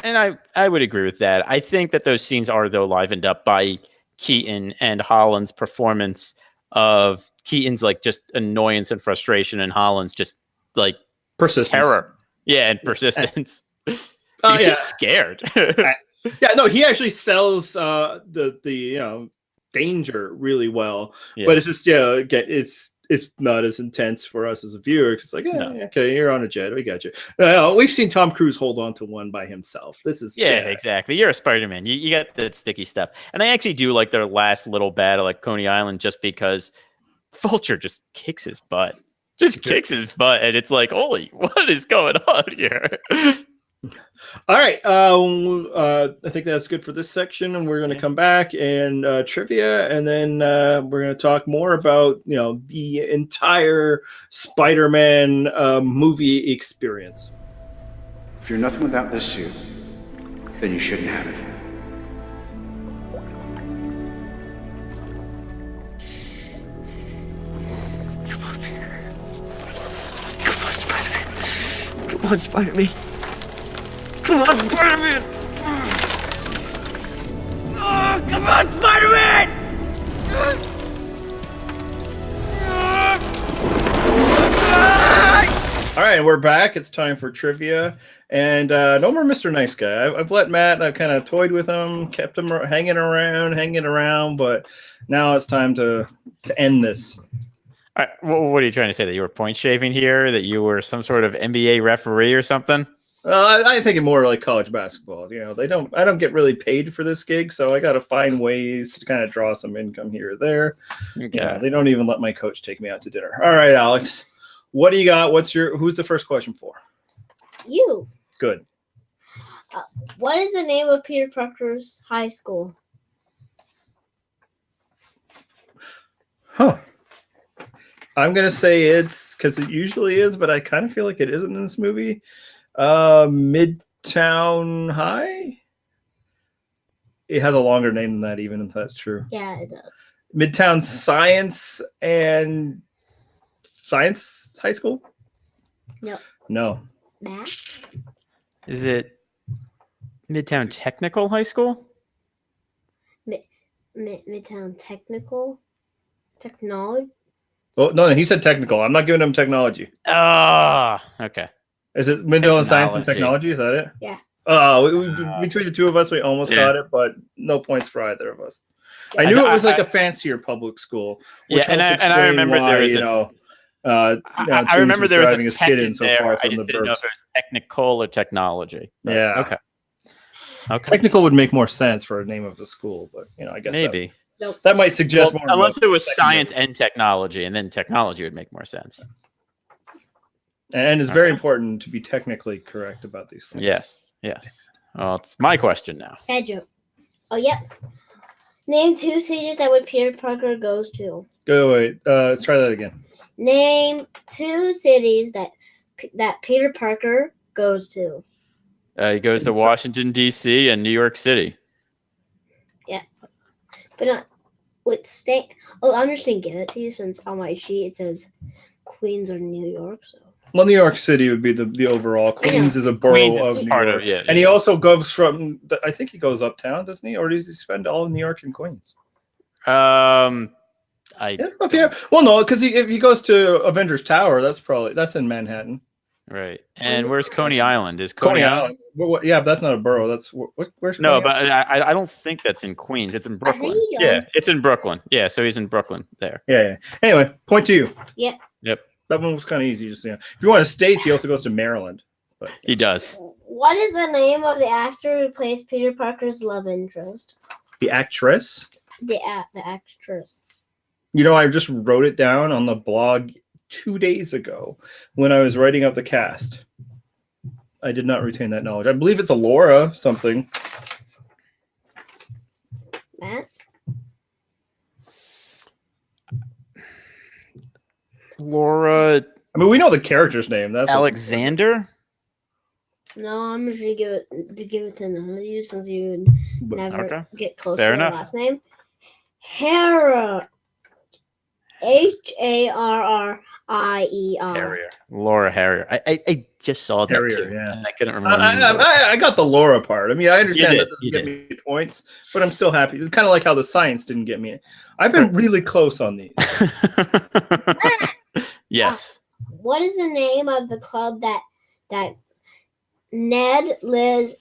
and I would agree with that. I think that those scenes are, though, livened up by Keaton and Holland's performance of Keaton's like just annoyance and frustration, and Holland's just like Persistence. terror. Yeah, and persistence. He's just scared. Yeah, no, he actually sells the danger really well, but it's just it's not as intense for us as a viewer. It's like, okay, you're on a jet, we got you. We've seen Tom Cruise hold on to one by himself. This is exactly. You're a Spider-Man. You got that sticky stuff, and I actually do like their last little battle at Coney Island, just because Vulture just kicks his butt, and it's like, holy, what is going on here? All right. I think that's good for this section, and we're going to come back and trivia, and then we're going to talk more about the entire Spider-Man movie experience. If you're nothing without this suit, then you shouldn't have it. Come on, Peter. Come on, Spider-Man. Come on, Spider-Man. Come on, Spider-Man! Oh, come on, Spider-Man! All right, we're back. It's time for trivia, and no more Mr. Nice Guy. I've let Matt. I've kind of toyed with him, kept him hanging around, but now it's time to end this. All right, what are you trying to say? That you were point shaving here? That you were some sort of NBA referee or something? I think more like college basketball. I don't get really paid for this gig, so I got to find ways to kind of draw some income here or there. Okay. They don't even let my coach take me out to dinner. All right, Alex, what do you got? Who's the first question for? You. Good. What is the name of Peter Parker's high school? Huh. I'm gonna say it's because it usually is, but I kind of feel like it isn't in this movie. Midtown High. It has a longer name than that, even if that's true. Yeah, it does. Midtown Science High School? No. Math? Is it Midtown Technical High School? Midtown Technology? Oh, no, he said technical. I'm not giving him technology. Okay. Is it Midtown Science and Technology? Is that it? Yeah. Between the two of us, we almost got it, but no points for either of us. Yeah. I knew it was like a fancier public school. And I remember there was I remember there was a tech in there. I just didn't know if it was technical or technology. Yeah. Okay. Technical would make more sense for a name of the school, but I guess maybe that might suggest more. Unless it was science and technology, and then technology would make more sense. And it's very important to be technically correct about these things. Yes. Well, it's my question now. Pedro. Oh, yep. Name 2 cities that Peter Parker goes to. Wait. Let's try that again. Name 2 cities that Peter Parker goes to. He goes to Washington, D.C. and New York City. Yeah. But not with state. Oh, I'm just going to give it to you since on my sheet it says Queens or New York, so. Well, New York City would be the overall. Queens is a borough of New York. And he also goes from, I think he goes uptown, doesn't he? Or does he spend all of New York and Queens? I don't know if well, no, because if he goes to Avengers Tower, that's in Manhattan. Right. And where's Coney Island? Is Coney Island? Yeah, but that's not a borough. That's where's Coney but I don't think that's in Queens. It's in Brooklyn. Yeah, it's in Brooklyn. Yeah, so he's in Brooklyn there. Yeah. Anyway, point to you. Yep. That one was kind of easy. Just if you want to states, he also goes to Maryland. But he does. What is the name of the actor who plays Peter Parker's love interest? The actress. The actress. I just wrote it down on the blog 2 days ago when I was writing up the cast. I did not retain that knowledge. I believe it's a Laura something. Matt? Laura. I mean, we know the character's name. That's Alexander. No, I'm just gonna give it to none of you since you would never get close to the last name. Hera. Harrier. Laura Harrier. just saw that Terrier, too, yeah. and I couldn't remember. I got the Laura part. I mean, I understand did, that doesn't you get did. me points, but I'm still happy. Kind of like how the science didn't get me. I've been really close on these. Yes. What is the name of the club that Ned, Liz,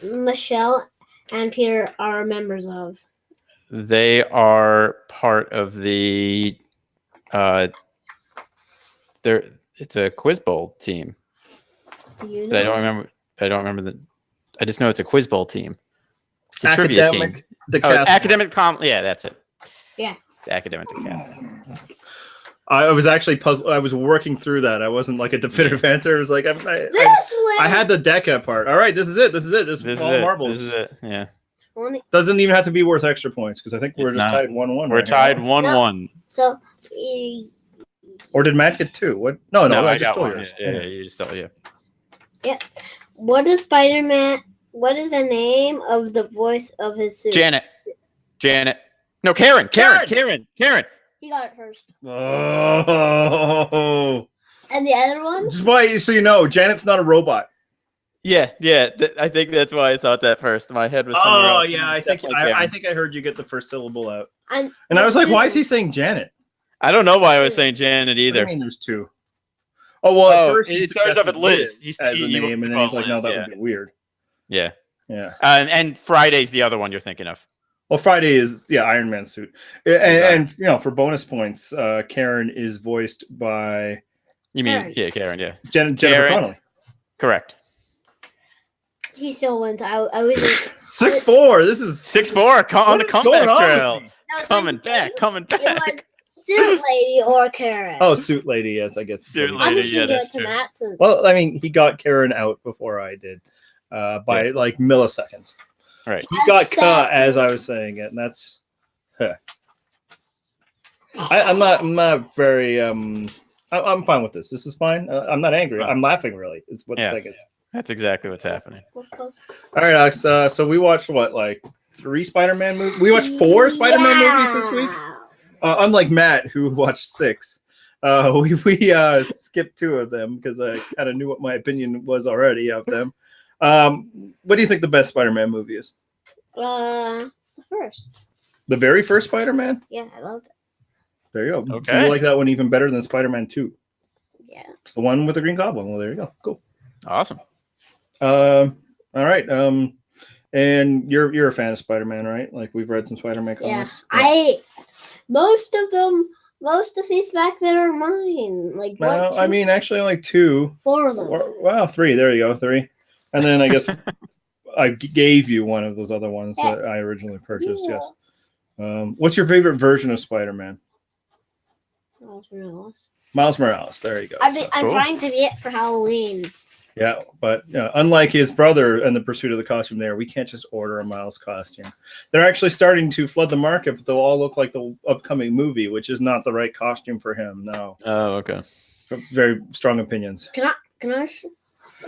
Michelle, and Peter are members of? They are part of the it's a quiz bowl team. Do you know? But I don't remember I just know it's a quiz bowl team. It's a trivia team. Academic yeah, that's it. Yeah. It's academic decathlon. I was actually puzzled. I was working through that. I wasn't like a definitive answer. It was like I had the Deca part. All right, this is it. This is all marbles. This is it. Yeah. Doesn't even have to be worth extra points because I think we're just tied 1-1. We're tied 1-1. So. Or did Matt get 2? What? No, I just stole yours. Yeah, you just stole. Yeah. Yeah. What is Spider-Man? What is the name of the voice of his suit? Janet. No, Karen. He got it first. Oh. And the other one? Just so you know, Janet's not a robot. Yeah. I think that's why I thought that first. My head was somewhere else. Yeah. I think I heard you get the first syllable out. And I was like, why is he saying Janet? I don't know why I was saying Janet either. I mean, there's 2. Oh well, at first he starts off with Liz. He has a name, and then he's like, no, that would be weird. Yeah. Yeah. And Friday's the other one you're thinking of. Well, Friday is Iron Man suit, and for bonus points, Karen is voiced by. You mean Karen? Yeah, Jennifer Connelly. Correct. He still wins. I was 6-4. This is 6-4 on the comeback trail. Coming back. Suit lady or Karen? Oh, suit lady. Yes, I guess. Suit lady. Yeah, that's true. Well, I mean, he got Karen out before I did, by like milliseconds. Right. He got cut as I was saying it, and that's. I'm not very. I'm fine with this. This is fine. I'm not angry. I'm laughing. Really, is what the thing is. That's exactly what's happening. All right, Alex. So we watched 3 Spider-Man movies. We watched 4 Spider-Man movies this week. Unlike Matt, who watched 6. We skipped 2 of them because I kind of knew what my opinion was already of them. What do you think the best Spider-Man movie is? The first. The very first Spider-Man? Yeah, I loved it. There you go. Okay. So you like that one even better than Spider-Man 2? Yeah. It's the one with the Green Goblin. Well, there you go. Cool. Awesome. All right. And you're a fan of Spider-Man, right? Like we've read some Spider-Man comics. Yeah. Most of these back there are mine. Like well, 2? I mean, actually, like 2. 4 of them. Wow, 3. There you go, 3. And then I guess I gave you one of those other ones that I originally purchased. Yeah. Yes. What's your favorite version of Spider-Man? Miles Morales. There you go. I'm trying to be it for Halloween. Yeah, but unlike his brother in the pursuit of the costume there, we can't just order a Miles costume. They're actually starting to flood the market, but they'll all look like the upcoming movie, which is not the right costume for him. No. Oh, okay. Very strong opinions. Can I?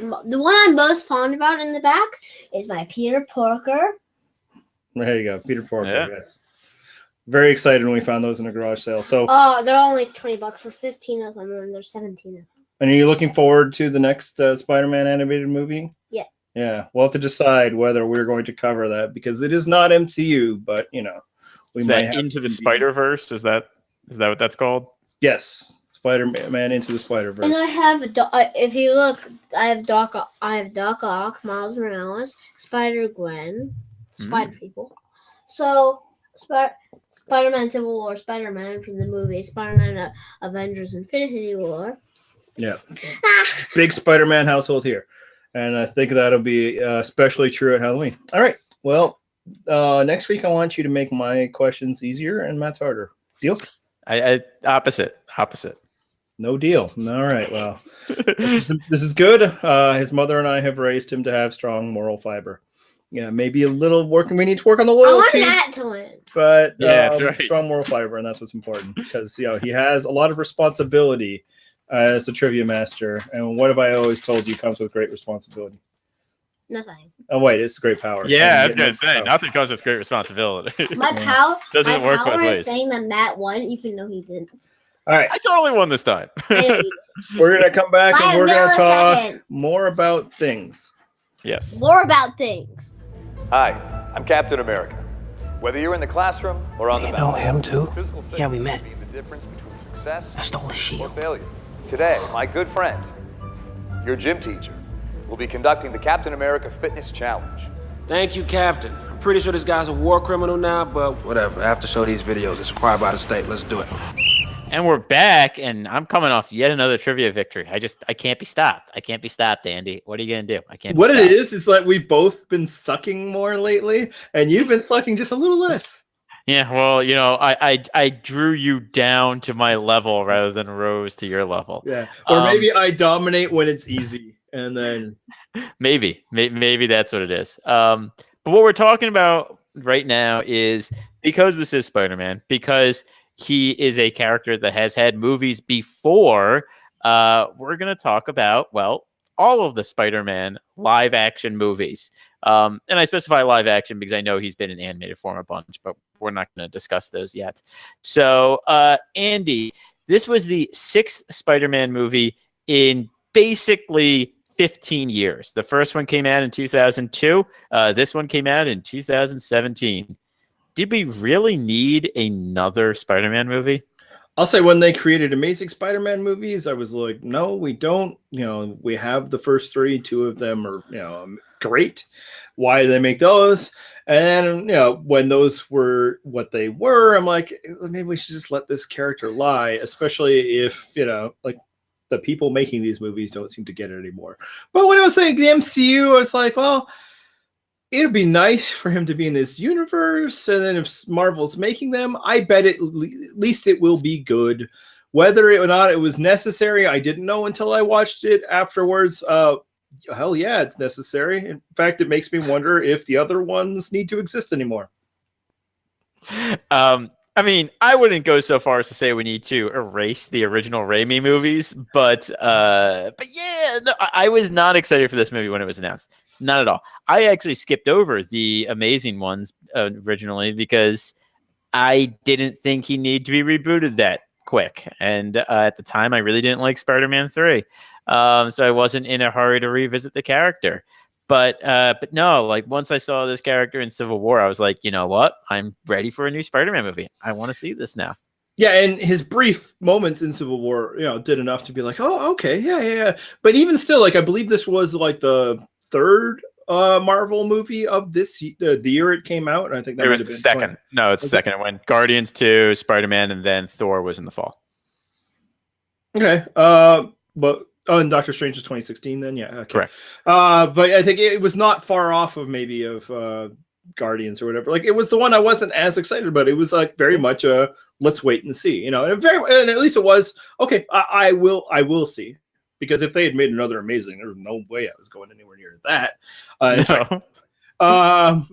The one I'm most fond about in the back is my Peter Porker. There you go, Peter Porker. Yeah. Yes. Very excited when we found those in a garage sale. So. They're only $20 for 15 of them, and there's 17 of them. And are you looking forward to the next Spider-Man animated movie? Yeah. Yeah, we'll have to decide whether we're going to cover that because it is not MCU, but we might have Into the Spider-Verse. Is that what that's called? Yes, Spider-Man Into the Spider-Verse. And I have if you look, I have Doc Ock, Miles Morales, Spider-Gwen, Spider-People. So Spider-Man Civil War, Spider-Man from the movie, Spider-Man Avengers Infinity War. Yeah. Big Spider-Man household here. And I think that'll be especially true at Halloween. All right. Well, next week I want you to make my questions easier and Matt's harder. Deal? I opposite. No deal. All right. Well, this is good. His mother and I have raised him to have strong moral fiber. Yeah, maybe a little work. We need to work on the loyalty. I want that to win. But that's right. Strong moral fiber, and that's what's important because he has a lot of responsibility as the trivia master. And what have I always told you comes with great responsibility? Nothing. Oh wait, it's great power. Yeah, I was gonna say nothing comes with great responsibility. My power doesn't work both ways. Saying that Matt won, even though he didn't. All right. I totally won this time. We're going to come back and we're going to talk Millisecond. more about things. Yes. More about things. Hi, I'm Captain America. Whether you're in the classroom or on the know him too? Yeah, we met. The difference between success I stole the or shield. failure. Today, my good friend, your gym teacher, will be conducting the Captain America Fitness Challenge. Thank you, Captain. I'm pretty sure this guy's a war criminal now, but whatever. I have to show these videos. It's required by the state. Let's do it. And we're back, and I'm coming off yet another trivia victory. I can't be stopped. I can't be stopped, Andy. What are you gonna do? I can't. What be it stopped. is like we've both been sucking more lately, and you've been sucking just a little less. Yeah, well, you know, I drew you down to my level rather than rose to your level. Yeah, or maybe I dominate when it's easy, and then maybe that's what it is. But what we're talking about right now is because this is Spider-Man, because he is a character that has had movies before. We're going to talk about, well, all of the Spider-Man live action movies. And I specify live action because I know he's been in animated form a bunch, but we're not going to discuss those yet. So, Andy, this was the 6th Spider-Man movie in basically 15 years. The first one came out in 2002. This one came out in 2017. Did we really need another Spider-Man movie? I'll say when they created Amazing Spider-Man movies, I was like, no, we don't. You know, we have the first 3, 2 of them are, you know, great. Why do they make those? And, you know, when those were what they were, I'm like, maybe we should just let this character lie, especially if, you know, like the people making these movies don't seem to get it anymore. But when I was saying the MCU, I was like, well, it'd be nice for him to be in this universe, and then if Marvel's making them, I bet at least it will be good. Whether or not it was necessary, I didn't know until I watched it afterwards. Hell yeah, it's necessary. In fact, it makes me wonder if the other ones need to exist anymore. I mean, I wouldn't go so far as to say we need to erase the original Raimi movies, but yeah, no, I was not excited for this movie when it was announced. Not at all. I actually skipped over the Amazing ones originally because I didn't think he needed to be rebooted that quick. And at the time, I really didn't like Spider-Man 3. So I wasn't in a hurry to revisit the character. But no, like once I saw this character in Civil War, I was like, you know what? I'm ready for a new Spider-Man movie. I want to see this now. Yeah, and his brief moments in Civil War, you know, did enough to be like, oh, okay, yeah. But even still, like, I believe this was like the 3rd Marvel movie of this the year it came out. And I think that it was the second. No, it's the second. It went Guardians 2, Spider-Man, and then Thor was in the fall. Okay, but. Oh, and Doctor Strange was 2016 then? Yeah. Okay. Correct. But I think it was not far off of maybe of Guardians or whatever. Like, it was the one I wasn't as excited about. It was like very much a let's wait and see, you know, and at least it was, okay, I will see. Because if they had made another Amazing, there was no way I was going anywhere near that. In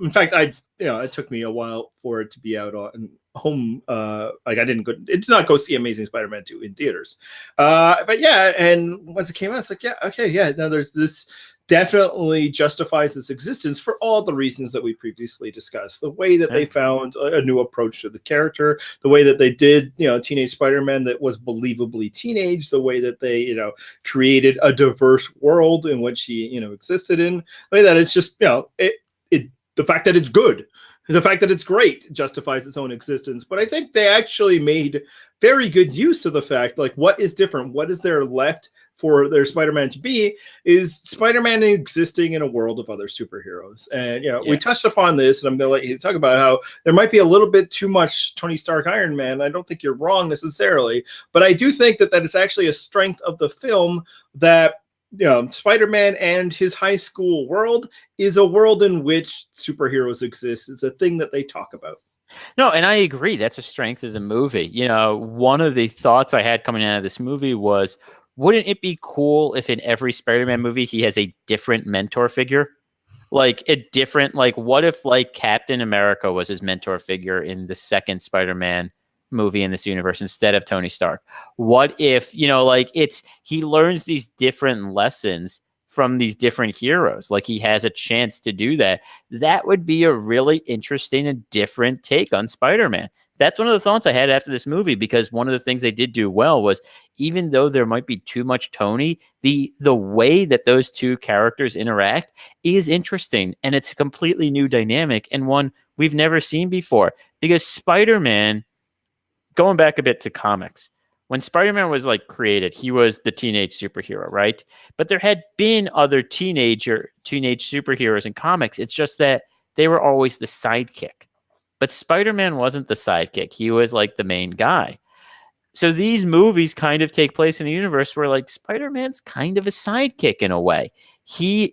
fact, it took me a while for it to be out on home. Like, I didn't go. It did not go see Amazing Spider-Man 2 in theaters. But yeah, and once it came out, it's like, yeah, okay, yeah. Now there's this definitely justifies its existence for all the reasons that we previously discussed. The way that they found a new approach to the character, the way that they did, you know, Teenage Spider-Man that was believably teenage, the way that they, you know, created a diverse world in which he, you know, existed in. The way that it's just, you know, the fact that it's good, the fact that it's great justifies its own existence. But I think they actually made very good use of the fact, like, what is different? What is there left for their Spider-Man to be is Spider-Man existing in a world of other superheroes. And, you know, we touched upon this, and I'm going to let you talk about how there might be a little bit too much Tony Stark Iron Man. I don't think you're wrong necessarily, but I do think that is actually a strength of the film that, you know, Spider-Man and his high school world is a world in which superheroes exist. It's a thing that they talk about. No, and I agree. That's a strength of the movie. You know, one of the thoughts I had coming out of this movie was, wouldn't it be cool if in every Spider-Man movie he has a different mentor figure? Like a different, like, what if like Captain America was his mentor figure in the second Spider-Man movie in this universe instead of Tony Stark? What if, you know, like he learns these different lessons from these different heroes, like he has a chance to do that. That would be a really interesting and different take on Spider-Man, that's one of the thoughts I had after this movie, because one of the things they did do well was, even though there might be too much Tony, the way that those two characters interact is interesting, and it's a completely new dynamic and one we've never seen before. Because Spider-Man, going back a bit to comics, when Spider-Man was like created, he was the teenage superhero, right? But there had been other teenage superheroes in comics. It's just that they were always the sidekick. But Spider-Man wasn't the sidekick. He was like the main guy. So these movies kind of take place in a universe where like Spider-Man's kind of a sidekick in a way. He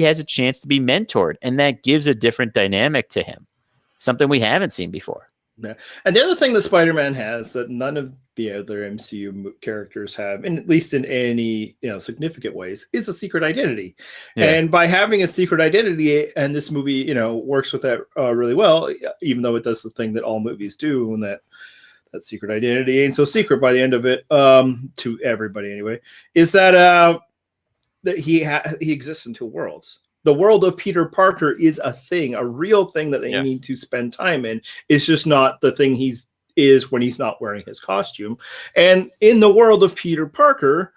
has a chance to be mentored, and that gives a different dynamic to him. Something we haven't seen before. Yeah. And the other thing that Spider-Man has that none of the other MCU characters have, and at least in any significant ways, is a secret identity. Yeah. And by having a secret identity, and this movie works with that really well, even though it does the thing that all movies do, and that secret identity ain't so secret by the end of it, to everybody anyway, is that he exists in two worlds. The world of Peter Parker is a thing, a real thing that they need to spend time in. It's just not the thing is when he's not wearing his costume. And in the world of Peter Parker,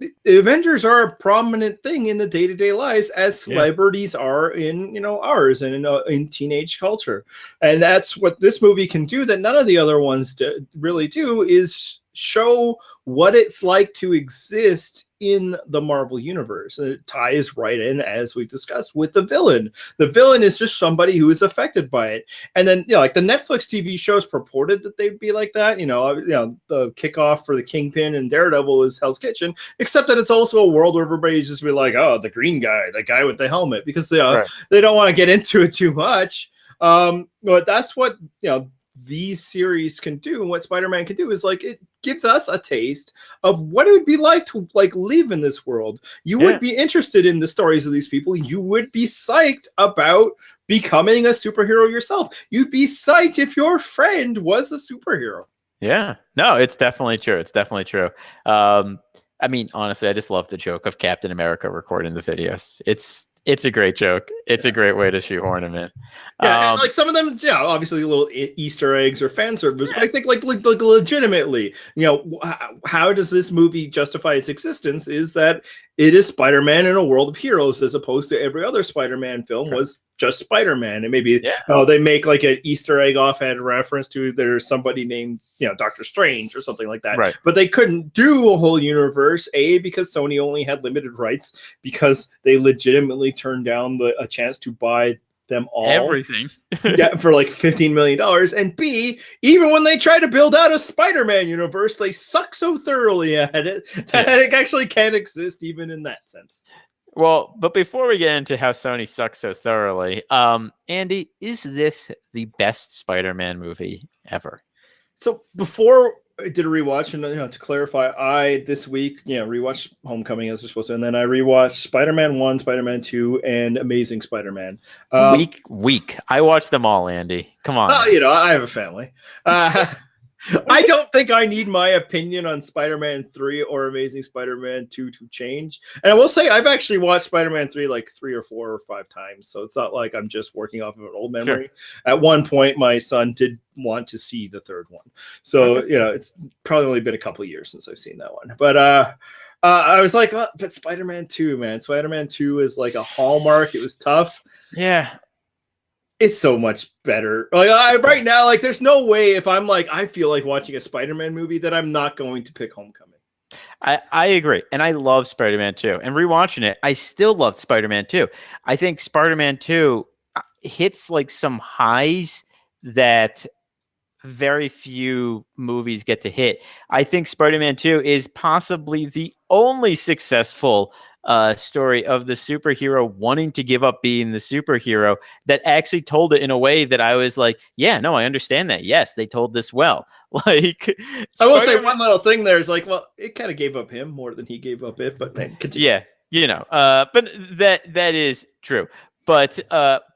the Avengers are a prominent thing in the day-to-day lives, as celebrities are in ours and in teenage culture. And that's what this movie can do that none of the other ones really do, is show what it's like to exist in the Marvel universe. And it ties right in, as we discussed, with the villain. The villain is just somebody who is affected by it. And then like the Netflix TV shows purported that they'd be like that. The kickoff for the Kingpin and Daredevil is Hell's Kitchen, except that it's also a world where everybody's just be like, oh, the green guy, the guy with the helmet, because they don't want to get into it too much. But that's what these series can do, and what Spider-Man can do is like it gives us a taste of what it would be like to like live in this world. You would be interested in the stories of these people. You would be psyched about becoming a superhero yourself. You'd be psyched if your friend was a superhero. Yeah, no, it's definitely true. It's definitely true. I mean, honestly, I just love the joke of Captain America recording the videos. It's a great joke. It's a great way to shoehorn him in. Yeah, and like some of them, obviously little Easter eggs or fan service. But I think like legitimately, how does this movie justify its existence? Is that it is Spider-Man in a world of heroes, as opposed to every other Spider-Man film was just Spider-Man. And maybe they make like an Easter egg offhand reference to there's somebody named Doctor Strange or something like that. Right. But they couldn't do a whole universe, because Sony only had limited rights, because they legitimately turned down a chance to buy them all, everything for like $15 million. And B, even when they try to build out a Spider-Man universe, they suck so thoroughly at it that it actually can't exist even in that sense. Well, but before we get into how Sony sucks so thoroughly, Andy, is this the best Spider-Man movie ever? So before I did a rewatch, and to clarify, I this week rewatched Homecoming as we're supposed to, and then I rewatched Spider-Man 1, Spider-Man 2, and Amazing Spider-Man. Week. I watched them all, Andy. Come on. I have a family. I don't think I need my opinion on Spider-Man 3 or Amazing Spider-Man 2 to change. And I will say I've actually watched Spider-Man 3 like 3 or 4 or 5 times. So it's not like I'm just working off of an old memory. Sure. At one point, my son did want to see the third one. So, it's probably only been a couple of years since I've seen that one. But I was like, but Spider-Man 2, man. Spider-Man 2 is like a hallmark. It was tough. Yeah. It's so much better. Like right now, like there's no way if I'm like I feel like watching a Spider-Man movie that I'm not going to pick Homecoming. I agree, and I love Spider-Man 2. And rewatching it, I still love Spider-Man 2. I think Spider-Man 2 hits like some highs that very few movies get to hit. I think Spider-Man 2 is possibly the only successful story of the superhero wanting to give up being the superhero that actually told it in a way that I was like, yeah, no, I understand that. Yes, they told this well. Like, I will say one little thing there is like, well, it kind of gave up him more than he gave up it, but continue. Yeah, but that is true. But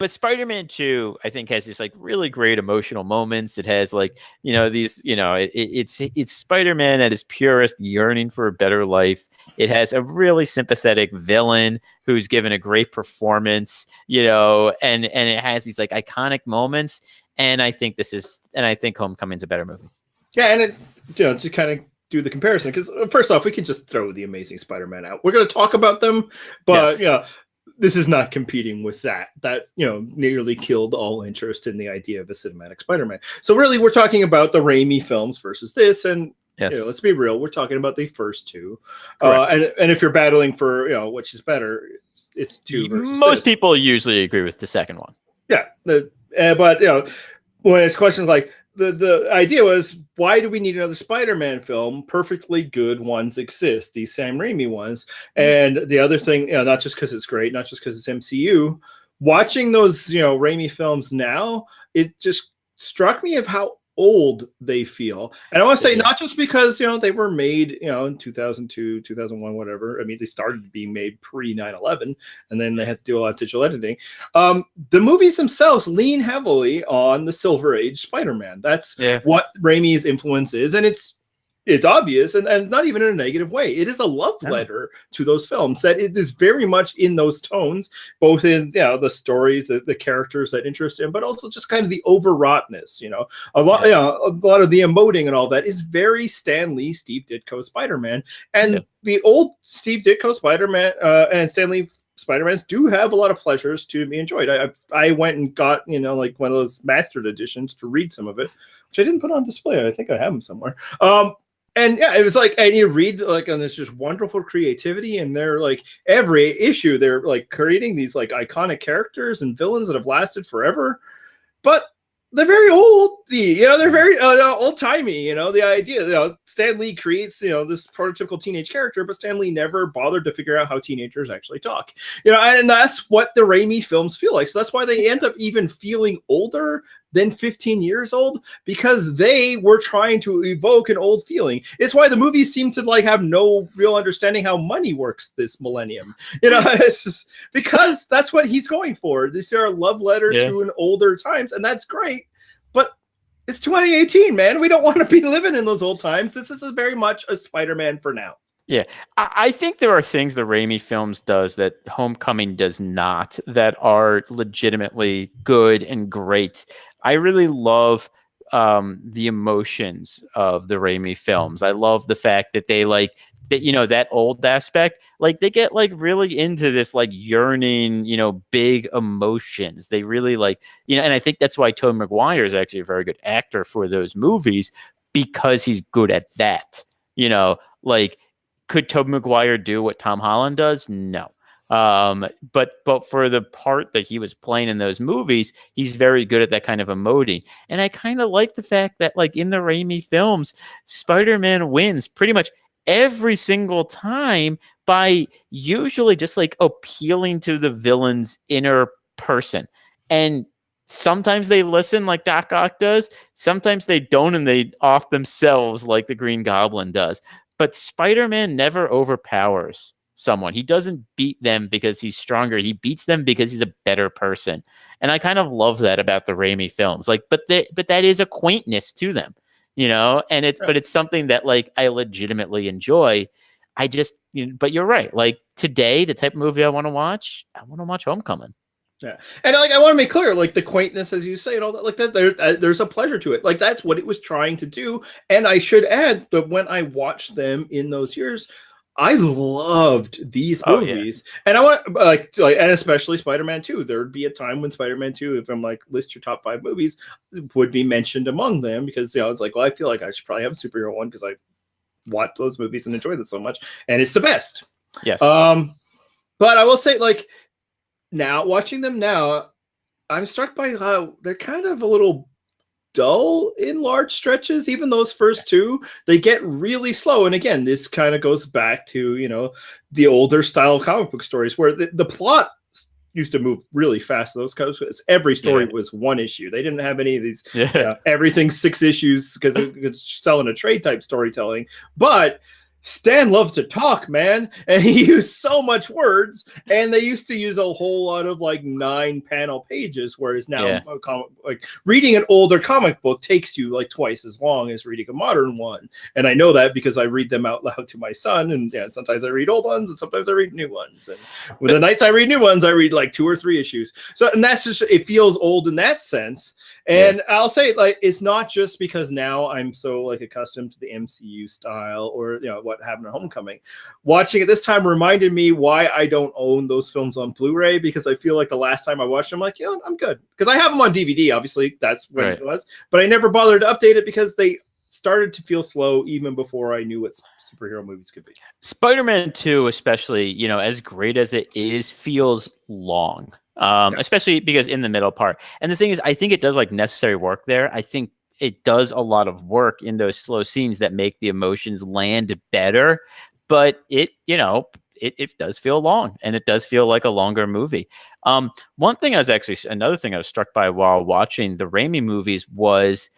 Spider-Man 2, I think, has this like really great emotional moments. It has like, these, it's Spider-Man at his purest, yearning for a better life. It has a really sympathetic villain who's given a great performance, and it has these like iconic moments. And I think Homecoming's a better movie. Yeah, and it, to kind of do the comparison, because first off, we can just throw the Amazing Spider-Man out. We're going to talk about them, but this is not competing with that. That nearly killed all interest in the idea of a cinematic Spider-Man. So really, we're talking about the Raimi films versus this, and let's be real, we're talking about the first two. And if you're battling for which is better, it's two versus most people usually agree with the second one. Yeah, but when it's questions like the idea was, why do we need another Spider-Man film? Perfectly good ones exist, these Sam Raimi ones. And the other thing, not just because it's great, not just because it's MCU, watching those Raimi films now, it just struck me of how old they feel. And I want to say, not just because they were made in 2002, 2001, whatever. I mean, they started being made pre 9/11, and then they had to do a lot of digital editing. The movies themselves lean heavily on the Silver Age Spider-Man. That's what Raimi's influence is, and it's obvious, and not even in a negative way. It is a love letter to those films, that it is very much in those tones, both in the stories, the characters that interest him, but also just kind of the overwroughtness. A lot of the emoting and all that is very Stan Lee, Steve Ditko Spider-Man, and the old Steve Ditko Spider-Man and Stan Lee Spider-Mans do have a lot of pleasures to be enjoyed. I went and got like one of those mastered editions to read some of it, which I didn't put on display. I think I have them somewhere. And it was like, and you read like, and there's just wonderful creativity, and they're like every issue they're like creating these like iconic characters and villains that have lasted forever, but they're very old. They're very old timey. The idea, Stan Lee creates this prototypical teenage character, but Stan Lee never bothered to figure out how teenagers actually talk. And that's what the Raimi films feel like. So that's why they end up even feeling older than 15 years old, because they were trying to evoke an old feeling. It's why the movies seem to like have no real understanding how money works this millennium. It's just because that's what he's going for. These are a love letter to an older times, and that's great. But it's 2018, man. We don't want to be living in those old times. This is very much a Spider-Man for now. Yeah, I think there are things the Raimi films does that Homecoming does not, that are legitimately good and great. I really love the emotions of the Raimi films. I love the fact that they like that, that old aspect, like they get like really into this like yearning, big emotions. They really like, and I think that's why Tobey Maguire is actually a very good actor for those movies, because he's good at that. Like, could Tobey Maguire do what Tom Holland does? No. But for the part that he was playing in those movies, he's very good at that kind of emoting. And I kind of like the fact that like in the Raimi films, Spider-Man wins pretty much every single time by usually just like appealing to the villain's inner person. And sometimes they listen like Doc Ock does. Sometimes they don't, and they off themselves like the Green Goblin does. But Spider-Man never overpowers someone. He doesn't beat them because he's stronger. He beats them because he's a better person. And I kind of love that about the Raimi films. Like, but that is a quaintness to them, and it's something that like I legitimately enjoy. I just, but you're right. Like today, the type of movie I want to watch Homecoming. Yeah, and like I want to make clear, like the quaintness, as you say, and all that, like that, there's a pleasure to it. Like that's what it was trying to do. And I should add that when I watched them in those years, I loved these movies, and I want like, and especially Spider-Man 2. There would be a time when Spider-Man 2, if I'm like list your top 5 movies, would be mentioned among them, because it's like, well, I feel like I should probably have a superhero one because I watched those movies and enjoyed them so much, and it's the best. Yes. But I will say, like, now watching them now, I'm struck by how they're kind of a little dull in large stretches. Even those first two, they get really slow. And again, this kind of goes back to the older style of comic book stories, where the plot used to move really fast. Those because every story was one issue. They didn't have any of these everything's 6 issues, because it's selling a trade type storytelling. But Stan loves to talk, man, and he used so much words, and they used to use a whole lot of like 9-panel pages, whereas now like reading an older comic book takes you like twice as long as reading a modern one. And I know that because I read them out loud to my son, and sometimes I read old ones and sometimes I read new ones. And when the nights I read new ones, I read like 2 or 3 issues. So, and that's just, it feels old in that sense. And I'll say, like, it's not just because now I'm so like accustomed to the MCU style or what happened at Homecoming. Watching it this time reminded me why I don't own those films on Blu-ray, because I feel like the last time I watched them, like, I'm good, because I have them on DVD. Obviously, that's when it was, but I never bothered to update it because they started to feel slow even before I knew what superhero movies could be. Spider-Man 2, especially, as great as it is, feels long. Especially because in the middle part. And the thing is, I think it does like necessary work there. I think it does a lot of work in those slow scenes that make the emotions land better. But it does feel long, and it does feel like a longer movie. Another thing I was struck by while watching the Raimi movies was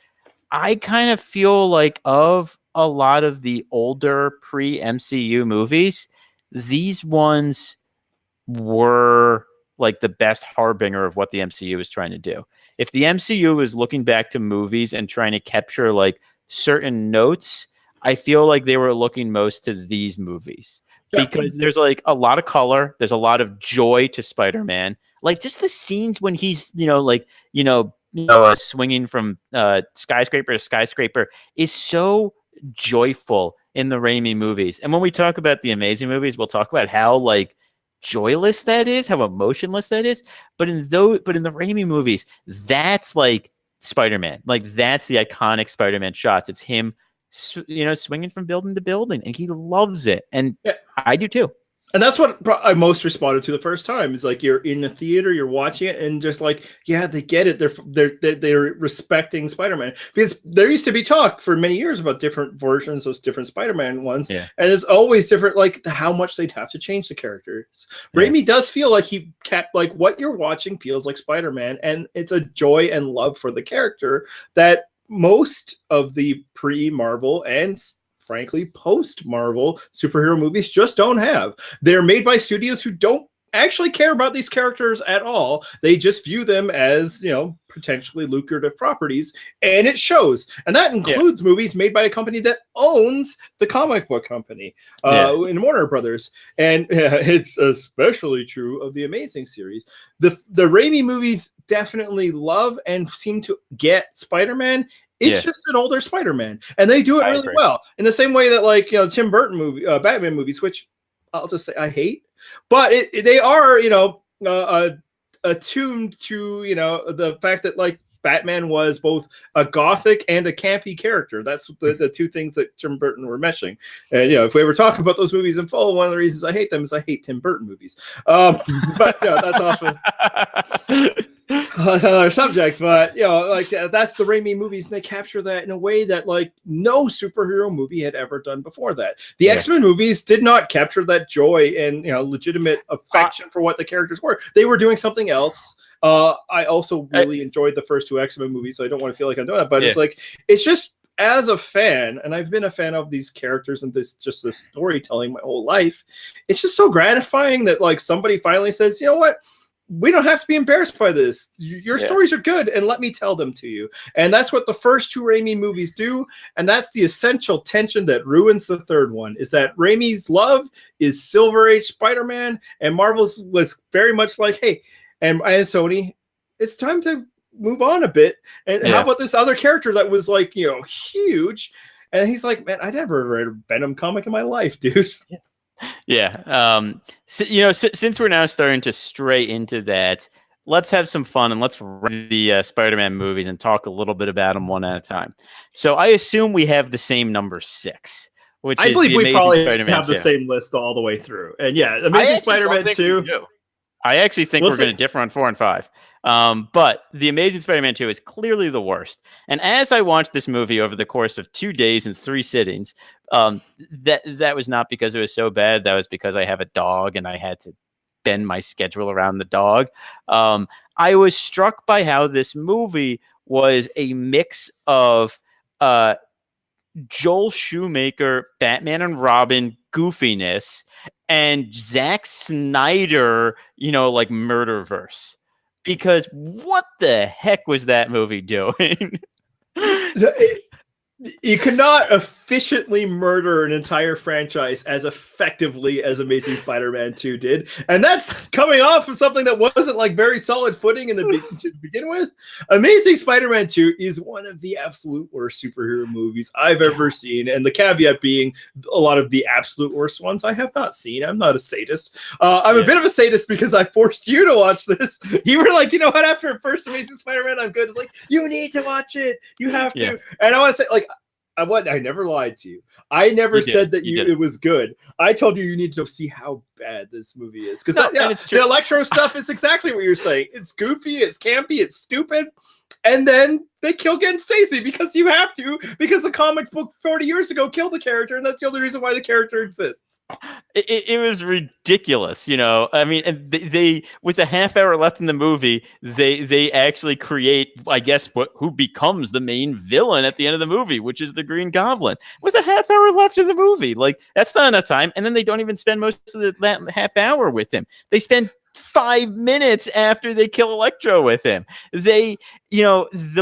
I kind of feel like of a lot of the older pre-MCU movies, these ones were like the best harbinger of what the MCU was trying to do. If the MCU was looking back to movies and trying to capture like certain notes, I feel like they were looking most to these movies. Because there's like a lot of color, there's a lot of joy to Spider-Man. Like just the scenes when he's, swinging from skyscraper to skyscraper is so joyful in the Raimi movies. And when we talk about the Amazing movies, we'll talk about how like joyless that is, how emotionless that is. But in the Raimi movies, that's like Spider-Man. Like that's the iconic Spider-Man shots. It's him, swinging from building to building, and he loves it. And I do too. And that's what I most responded to the first time. Is like you're in the theater, you're watching it, and just like, yeah, they get it. They're respecting Spider-Man, because there used to be talk for many years about different versions of different Spider-Man ones, and it's always different. Like how much they'd have to change the characters. Raimi does feel like he kept like what you're watching feels like Spider-Man, and it's a joy and love for the character that most of the pre-Marvel and frankly post-Marvel superhero movies just don't have. They're made by studios who don't actually care about these characters at all. They just view them as, potentially lucrative properties, and it shows. And that includes movies made by a company that owns the comic book company in Warner Brothers. And it's especially true of the Amazing series. The Raimi movies definitely love and seem to get Spider-Man. It's just an older Spider-Man, and they do it really well. In the same way that, like, Tim Burton Batman movies, which I'll just say I hate, but they are, attuned to, the fact that like Batman was both a gothic and a campy character. That's the two things that Tim Burton were meshing. And if we ever talk about those movies in full, one of the reasons I hate them is I hate Tim Burton movies. But that's often. That's another subject, but that's the Raimi movies, and they capture that in a way that like no superhero movie had ever done before that. The X-Men movies did not capture that joy and legitimate affection for what the characters were. They were doing something else. I also really enjoyed the first two X-Men movies, so I don't want to feel like I'm doing that, but it's just as a fan, and I've been a fan of these characters and the storytelling my whole life, it's just so gratifying that like somebody finally says, you know what? We don't have to be embarrassed by this. Your stories are good, and let me tell them to you. And that's what the first two Raimi movies do, and that's the essential tension that ruins the third one, is that Raimi's love is Silver Age Spider-Man, and Marvel's was very much like, hey, and Sony, it's time to move on a bit. And how about this other character that was like, huge? And he's like, man, I never read a Venom comic in my life, dude. Since we're now starting to stray into that, let's have some fun and let's read the Spider-Man movies and talk a little bit about them one at a time. So I assume we have the same number 6, which I believe we probably Spider-Man have 2. The same list all the way through. And Amazing Spider-Man 2. I actually think we're going to differ on 4 and 5. But The Amazing Spider-Man 2 is clearly the worst. And as I watched this movie over the course of 2 days and 3 sittings, that was not because it was so bad. That was because I have a dog and I had to bend my schedule around the dog. I was struck by how this movie was a mix of Joel Schumacher, Batman and Robin goofiness, and Zack Snyder, like Murderverse. Because what the heck was that movie doing? You cannot efficiently murder an entire franchise as effectively as Amazing Spider-Man 2 did. And that's coming off of something that wasn't like very solid footing to begin with. Amazing Spider-Man 2 is one of the absolute worst superhero movies I've ever seen. And the caveat being a lot of the absolute worst ones I have not seen. I'm not a sadist. I'm a bit of a sadist because I forced you to watch this. You were like, you know what, after first Amazing Spider-Man, I'm good. It's like, you need to watch it. You have to. Yeah. And I want to say, like, I never lied to you. I never said that it was good. I told you need to see how bad this movie is. Because the Electro stuff is exactly what you're saying. It's goofy, it's campy, it's stupid. And then they kill Gwen Stacy because you have to, because the comic book 40 years ago killed the character, and that's the only reason why the character exists. It was ridiculous, you know. I mean, and they with a half hour left in the movie, they actually create, I guess, who becomes the main villain at the end of the movie, which is the Green Goblin, with a half hour left in the movie. Like, that's not enough time. And then they don't even spend most of that half hour with him. They spend 5 minutes after they kill Electro with him. The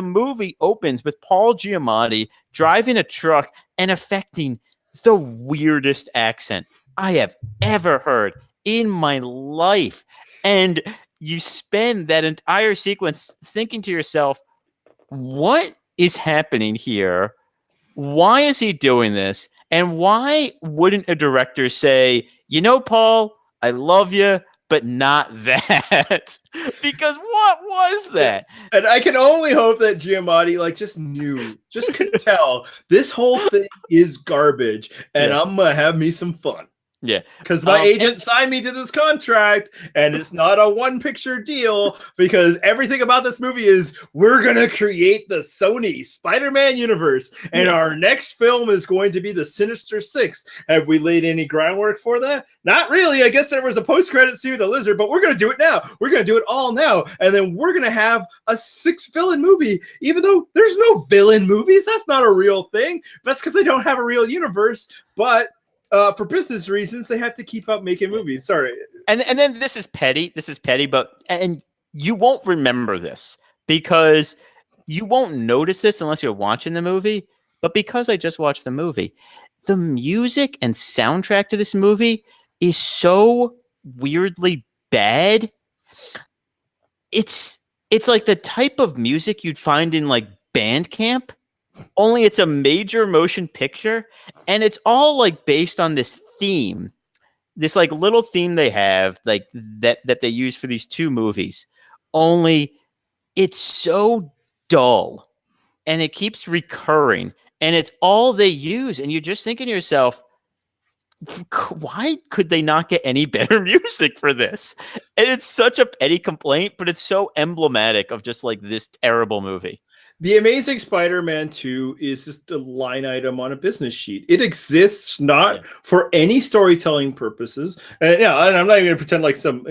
movie opens with Paul Giamatti driving a truck and affecting the weirdest accent I have ever heard in my life. And you spend that entire sequence thinking to yourself, what is happening here? Why is he doing this? And why wouldn't a director say, you know, Paul, I love you, but not that? Because what was that? And I can only hope that Giamatti just could tell this whole thing is garbage, and I'm gonna have me some fun. Yeah, because my agent signed me to this contract, and it's not a one-picture deal, because everything about this movie is we're going to create the Sony Spider-Man universe, and our next film is going to be the Sinister Six. Have we laid any groundwork for that? Not really. I guess there was a post-credit scene with the lizard, but we're going to do it now. We're going to do it all now, and then we're going to have a 6-villain movie, even though there's no villain movies. That's not a real thing. That's because they don't have a real universe, but for business reasons, they have to keep up making movies. Sorry. And then this is petty. And you won't remember this because you won't notice this unless you're watching the movie. But because I just watched the movie, the music and soundtrack to this movie is so weirdly bad. It's like the type of music you'd find in like Bandcamp. Only it's a major motion picture, and it's all like based on this theme, this like little theme they have like that they use for these 2 movies. Only it's so dull, and it keeps recurring, and it's all they use, and you're just thinking to yourself, why could they not get any better music for this? And it's such a petty complaint, but it's so emblematic of just like this terrible movie. The Amazing Spider-Man 2 is just a line item on a business sheet. It exists not for any storytelling purposes. And I'm not even going to pretend like some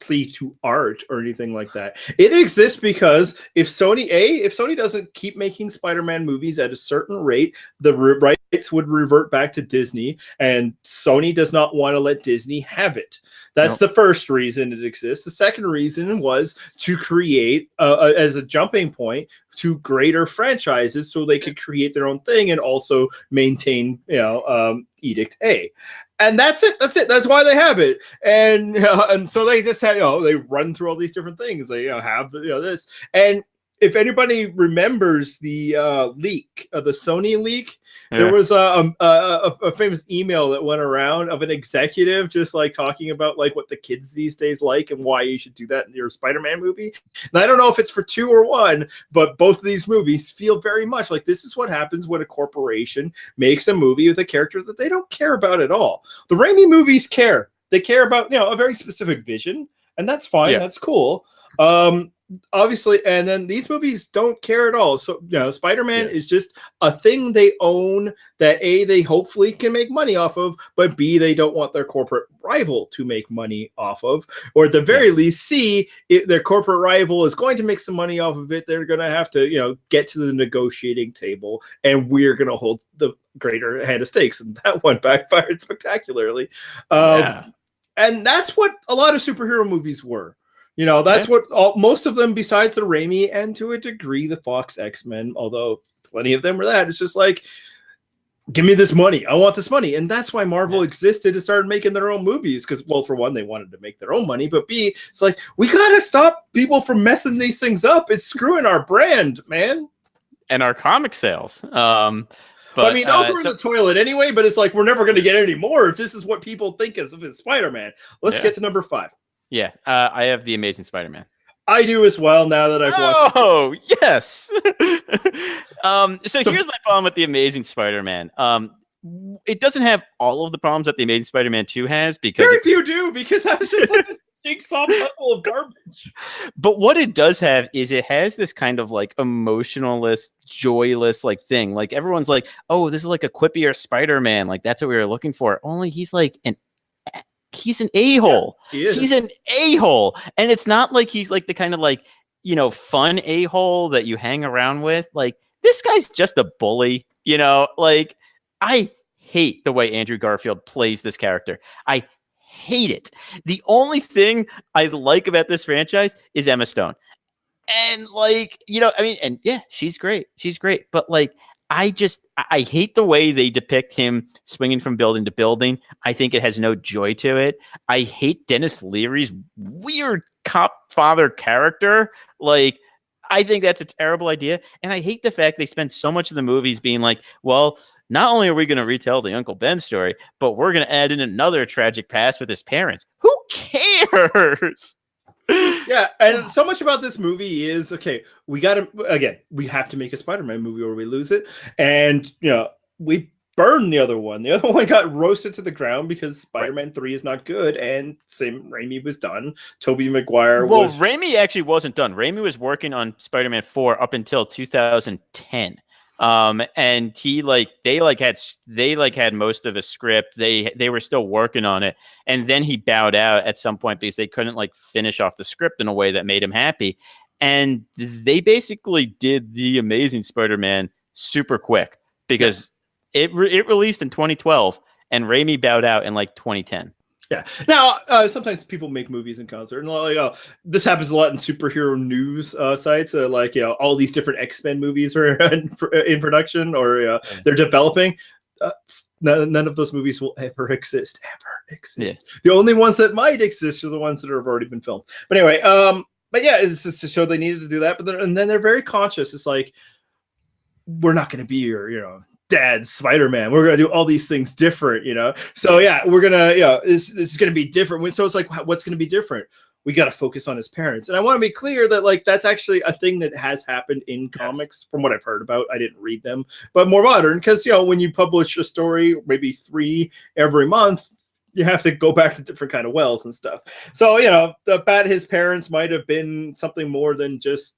plea to art or anything like that. It exists because if Sony doesn't keep making Spider-Man movies at a certain rate, the rights would revert back to Disney, and Sony does not want to let Disney have it. That's the first reason it exists. The second reason was to create as a jumping point to greater franchises so they could create their own thing and also maintain, Edict A. And that's it. That's why they have it. And so they just have, they run through all these different things. They have this. And if anybody remembers the leak, the Sony leak, there was a famous email that went around of an executive just like talking about like what the kids these days like and why you should do that in your Spider-Man movie. And I don't know if it's for 2 or 1, but both of these movies feel very much like this is what happens when a corporation makes a movie with a character that they don't care about at all. The Raimi movies care. They care about a very specific vision, and that's fine. Yeah. That's cool. Obviously, and then these movies don't care at all. So Spider-Man is just a thing they own that A, they hopefully can make money off of, but B, they don't want their corporate rival to make money off of, or at the very least C, if their corporate rival is going to make some money off of it, they're going to have to get to the negotiating table, and we're going to hold the greater hand of stakes. And that one backfired spectacularly. And that's what a lot of superhero movies were. That's what most of them, besides the Raimi and to a degree the Fox X-Men, although plenty of them were that. It's just like, give me this money. I want this money. And that's why Marvel existed and started making their own movies. Because, well, for one, they wanted to make their own money. But B, it's like, we got to stop people from messing these things up. It's screwing our brand, man. And our comic sales. But I mean, those were in the toilet anyway. But it's like, we're never going to get any more if this is what people think of as Spider-Man. Let's get to number 5. Yeah, I have The Amazing Spider-Man. I do as well now that I've watched. Oh, yes. So here's my problem with The Amazing Spider-Man. It doesn't have all of the problems that The Amazing Spider-Man 2 has, because very few do, because I was just like this jigsaw puzzle of garbage. But what it does have is it has this kind of like emotionalist, joyless like thing. Like everyone's like, oh, this is like a quippier Spider-Man. Like that's what we were looking for. Only he's like he's an a-hole. Yeah, he's an a-hole. And it's not like he's like the kind of like, you know, fun a-hole that you hang around with. Like this guy's just a bully, you know, like I hate the way Andrew Garfield plays this character. I hate it. The only thing I like about this franchise is Emma Stone. And like, you know, I mean, and yeah, she's great. She's great. But like, I hate the way they depict him swinging from building to building. I think it has no joy to it. I hate Dennis Leary's weird cop father character. Like, I think that's a terrible idea. And I hate the fact they spend so much of the movies being like, well, not only are we going to retell the Uncle Ben story, but we're going to add in another tragic past with his parents. Who cares? Yeah, and so much about this movie is, okay, we have to make a Spider-Man movie or we lose it. And, you know, we burned the other one. The other one got roasted to the ground because Spider-Man 3 is not good, and same Raimi was done. Tobey Maguire was... Well, Raimi actually wasn't done. Raimi was working on Spider-Man 4 up until 2010. And they had most of the script. They were still working on it, and then he bowed out at some point because they couldn't like finish off the script in a way that made him happy. And they basically did The Amazing Spider-Man super quick because it released in 2012, and Raimi bowed out in like 2010. Yeah. Now, sometimes people make movies in concert, and like, this happens a lot in superhero news sites. Like, you know, all these different X-Men movies are in production, or they're developing. None of those movies will ever exist. Yeah. The only ones that might exist are the ones that have already been filmed. But anyway, but yeah, it's just to show they needed to do that. But and then they're very conscious. It's like, we're not going to be your, you know, dad's Spider-Man. We're going to do all these things different, you know? So yeah, we're going to, this is going to be different. So it's like, what's going to be different? We got to focus on his parents. And I want to be clear that like, that's actually a thing that has happened in comics from what I've heard about. I didn't read them, but more modern. Because, you know, when you publish a story, maybe 3 every month, you have to go back to different kind of wells and stuff. So, you know, his parents might have been something more than just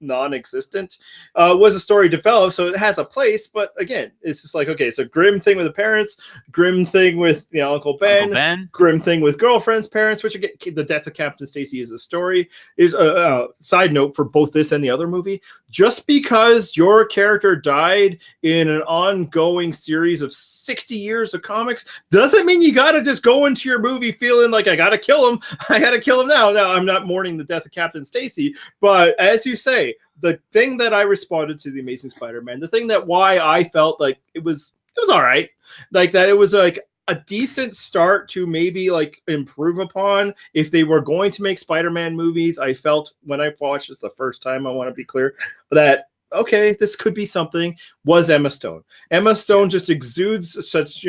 non-existent, was a story developed, so it has a place. But again, it's just like, okay, so grim thing with the parents, grim thing with, you know, Uncle Ben, grim thing with girlfriend's parents, which again, the death of Captain Stacy is a story. Is a side note for both this and the other movie. Just because your character died in an ongoing series of 60 years of comics doesn't mean you gotta just go into your movie feeling like, I gotta kill him. I gotta kill him now. Now, I'm not mourning the death of Captain Stacy, but as you say, the thing that I responded to The Amazing Spider-Man, the thing that why I felt like it was all right, like that it was like a decent start to maybe like improve upon if they were going to make Spider-Man movies. I felt when I watched this the first time, I want to be clear that, okay, this could be something, was Emma Stone. Emma Stone just exudes such,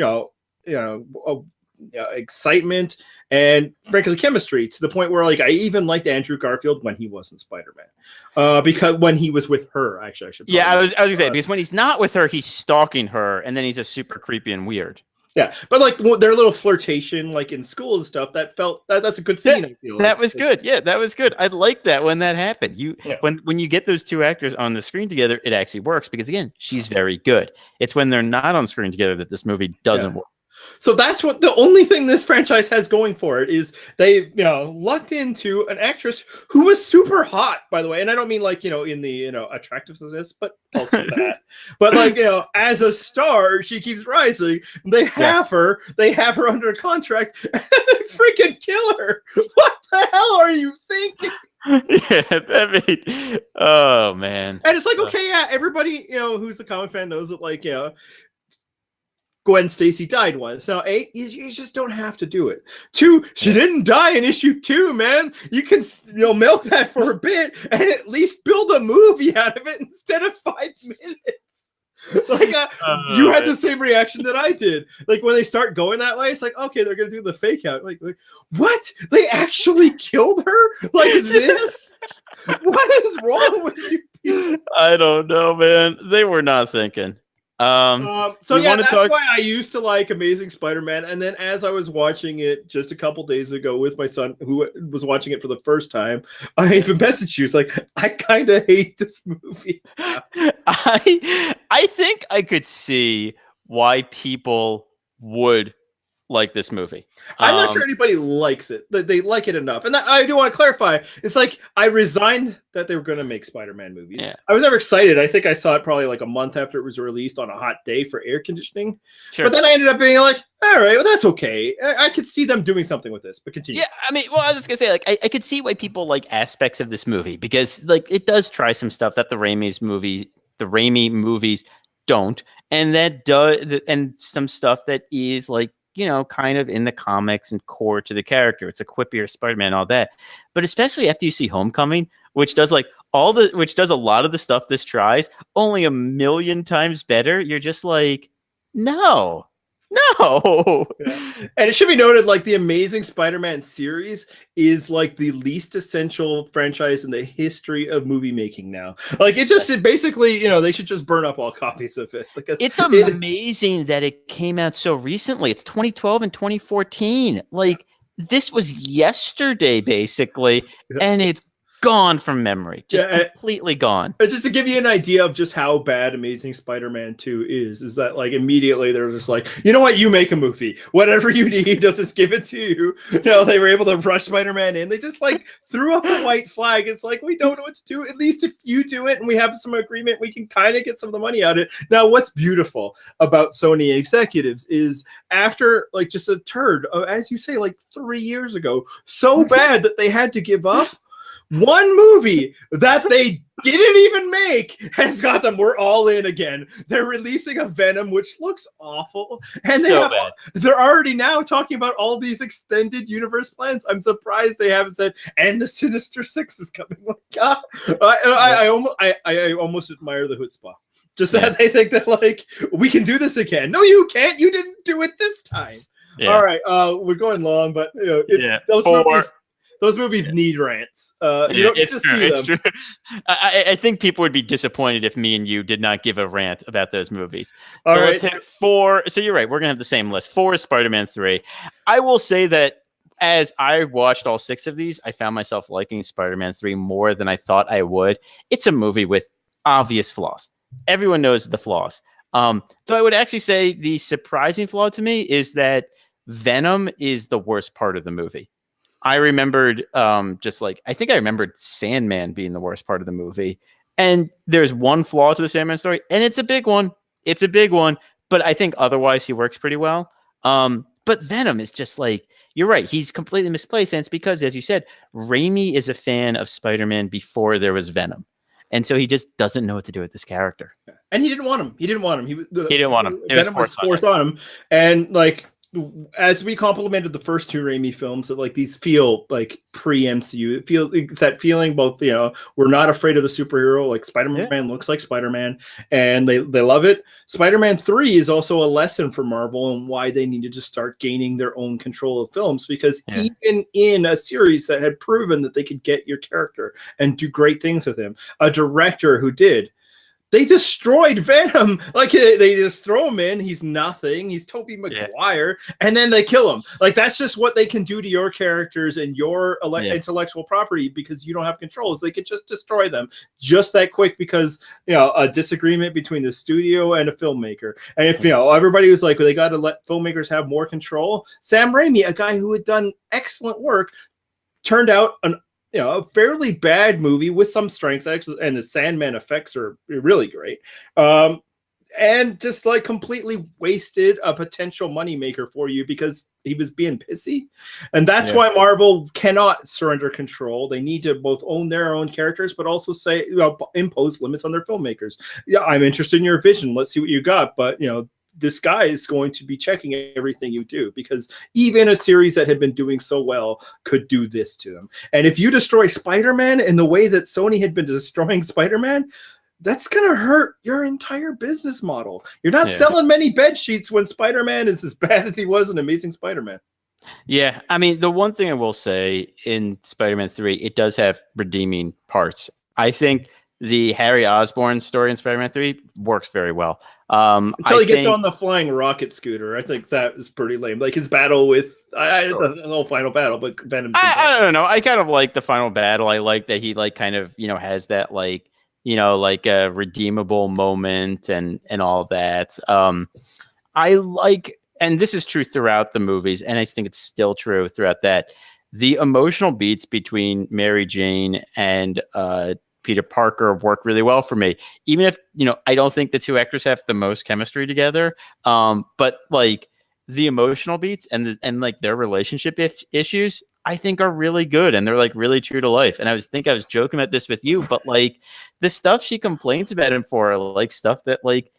excitement and frankly chemistry to the point where like I even liked Andrew Garfield when he wasn't Spider-Man, because when he was with her, actually, I should. Yeah, I was gonna say, because when he's not with her, he's stalking her, and then he's just super creepy and weird. Yeah, but like their little flirtation, like in school and stuff, that's a good scene. I feel that was good. Yeah, that was good. I like that when that happened. When you get those two actors on the screen together, it actually works because again, she's very good. It's when they're not on screen together that this movie doesn't work. So that's what the only thing this franchise has going for it is they, lucked into an actress who was super hot, by the way. And I don't mean like, in the, attractiveness, but also that. But like, as a star, she keeps rising. They have her under contract and they freaking kill her. What the hell are you thinking? Oh man. And it's like, okay, everybody, who's a comic fan knows that like, Gwen Stacy died once. Now, A, you just don't have to do it. 2, she didn't die in issue 2, man. You can, milk that for a bit and at least build a movie out of it instead of 5 minutes. Like, you had the same reaction that I did. Like, when they start going that way, it's like, okay, they're going to do the fake out. Like, what? They actually killed her? Like this? What is wrong with you? I don't know, man. They were not thinking. That's why I used to like Amazing Spider-Man, and then as I was watching it just a couple days ago with my son, who was watching it for the first time, I even messaged you. It's like, I kind of hate this movie. I think I could see why people would like this movie. I'm not sure anybody likes it. They like it enough. And I do want to clarify. It's like I resigned that they were going to make Spider-Man movies. Yeah. I was never excited. I think I saw it probably like a month after it was released on a hot day for air conditioning. Sure. But then I ended up being like, all right, well, that's okay. I could see them doing something with this, but continue. Yeah, I mean, well, I was just going to say, like, I could see why people like aspects of this movie because, like, it does try some stuff that the Raimi movies don't. And that does, and some stuff that is like, kind of in the comics and core to the character. It's a quippier Spider-Man, all that. But especially after you see Homecoming, which does a lot of the stuff this tries, only 1,000,000 times better. You're just like, no. Yeah. And it should be noted, like, the Amazing Spider-Man series is like the least essential franchise in the history of movie making now. Like, it basically, they should just burn up all copies of it. Because it's amazing that it came out so recently. It's 2012 and 2014. Like, this was yesterday, basically, and it's gone from memory, completely gone. Just to give you an idea of just how bad Amazing Spider-Man 2 is that like immediately they're just like, you know what, you make a movie, whatever you need, they'll just give it to you. They were able to rush Spider-Man in. They just like threw up a white flag. It's like, we don't know what to do. At least if you do it and we have some agreement, we can kind of get some of the money out of it. Now, what's beautiful about Sony executives is after like just a turd, as you say, like 3 years ago, so bad that they had to give up. One movie that they didn't even make has got them. We're all in again. They're releasing a Venom, which looks awful, and they're already now talking about all these extended universe plans. I'm surprised they haven't said, and the Sinister Six is coming. Like, God, I almost admire the chutzpah. Just that they think that like we can do this again. No, you can't. You didn't do it this time. Yeah. All right, we're going long, but those movies need rants. You don't get to see them. True. I think people would be disappointed if me and you did not give a rant about those movies. So let's hit 4. So you're right. We're going to have the same list. 4 is Spider-Man 3. I will say that as I watched all 6 of these, I found myself liking Spider-Man 3 more than I thought I would. It's a movie with obvious flaws. Everyone knows the flaws. So I would actually say the surprising flaw to me is that Venom is the worst part of the movie. I remembered I think I remembered Sandman being the worst part of the movie. And there's one flaw to the Sandman story, and it's a big one. But I think otherwise he works pretty well. But Venom is just like, you're right. He's completely misplaced. And it's because, as you said, Raimi is a fan of Spider-Man before there was Venom. And so he just doesn't know what to do with this character. And he didn't want him. He didn't want him. Venom was forced on him. And like, as we complimented the first 2 Raimi films, that like these feel like pre-MCU. It's that feeling both, we're not afraid of the superhero. Like Spider-Man looks like Spider-Man, and they love it. Spider-Man 3 is also a lesson for Marvel and why they needed to start gaining their own control of films, because even in a series that had proven that they could get your character and do great things with him, a director who did They destroyed Venom. Like they just throw him in. He's nothing. He's Toby Maguire, and then they kill him. Like that's just what they can do to your characters and your intellectual property because you don't have controls. They can just destroy them just that quick because a disagreement between the studio and a filmmaker. And if everybody was like, well, they got to let filmmakers have more control. Sam Raimi, a guy who had done excellent work, turned out a fairly bad movie with some strengths, actually, and the Sandman effects are really great. And just like completely wasted a potential moneymaker for you because he was being pissy. And that's why Marvel cannot surrender control. They need to both own their own characters, but also say, impose limits on their filmmakers. Yeah, I'm interested in your vision. Let's see what you got. But, this guy is going to be checking everything you do because even a series that had been doing so well could do this to them. And if you destroy Spider-Man in the way that Sony had been destroying Spider-Man, that's going to hurt your entire business model. You're not selling many bed sheets when Spider-Man is as bad as he was in Amazing Spider-Man. Yeah, I mean, the one thing I will say in Spider-Man 3, it does have redeeming parts. I think the Harry Osborn story in Spider-Man 3 works very well. Until he gets on the flying rocket scooter. I think that is pretty lame. Like his battle with the whole final battle, but Venom. I don't know. I kind of like the final battle. I like that he kind of has that like a redeemable moment and all that. I like, and this is true throughout the movies, and I think it's still true throughout that. The emotional beats between Mary Jane and Peter Parker work really well for me, even if I don't think the two actors have the most chemistry together. But like the emotional beats and like their relationship issues, I think are really good and they're like really true to life. And I was joking about this with you, but like the stuff she complains about him for, like stuff that like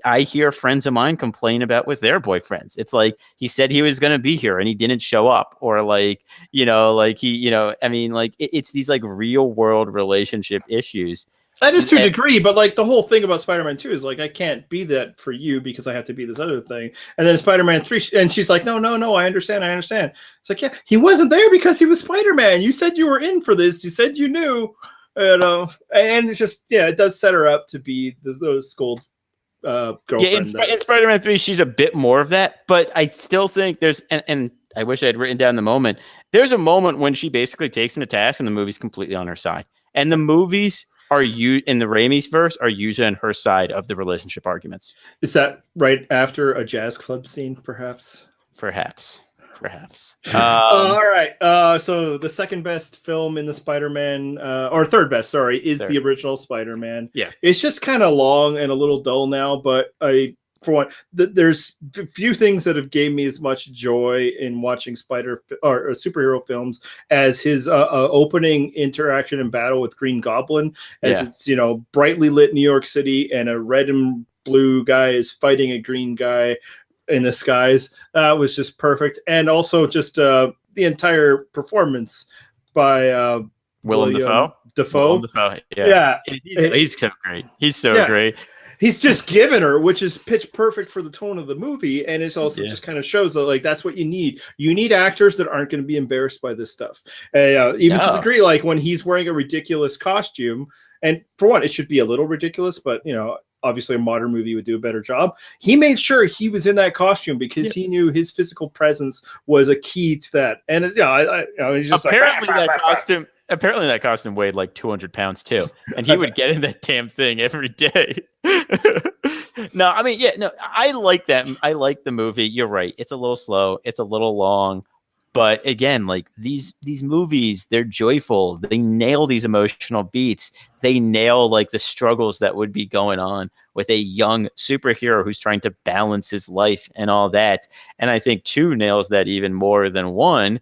I hear friends of mine complain about with their boyfriends. It's like he said he was going to be here and he didn't show up, or like like he I mean, like it's these like real world relationship issues. That is to a degree, but like the whole thing about Spider-Man 2 is like I can't be that for you because I have to be this other thing. And then Spider-Man 3, and she's like, no, I understand. It's like, yeah, he wasn't there because he was Spider-Man. You said you were in for this. You said you knew, and it's just it does set her up to be those scold. Girlfriend. Yeah, in Spider-Man 3, she's a bit more of that, but I still think there's, and I wish I had written down the moment. There's a moment when she basically takes him to task, and the movie's completely on her side. And the movies are in the Raimi's verse are usually on her side of the relationship arguments. Is that right after a jazz club scene, perhaps? Perhaps. All right. So the second best film in the Spider-Man, or third best, sorry, is the original Spider-Man. Yeah. It's just kind of long and a little dull now, but for one, there's a few things that have gave me as much joy in watching superhero films as his opening interaction and battle with Green Goblin, as it's brightly lit New York City and a red and blue guy is fighting a green guy in the skies. Was just perfect. And also just the entire performance by Willem Dafoe. Yeah. He's so great. He's so great. He's just given her, which is pitch perfect for the tone of the movie. And it's also just kind of shows that like, that's what you need. You need actors that aren't going to be embarrassed by this stuff. Even to the degree, like when he's wearing a ridiculous costume, and for one, it should be a little ridiculous, but obviously a modern movie would do a better job. He made sure he was in that costume because he knew his physical presence was a key to that. And he's just apparently that costume weighed like 200 pounds too. And he would get in that damn thing every day. No, I mean, I like that. I like the movie. You're right. It's a little slow. It's a little long. But again, like these movies, they're joyful. They nail these emotional beats. They nail like the struggles that would be going on with a young superhero who's trying to balance his life and all that. And I think 2 nails that even more than 1,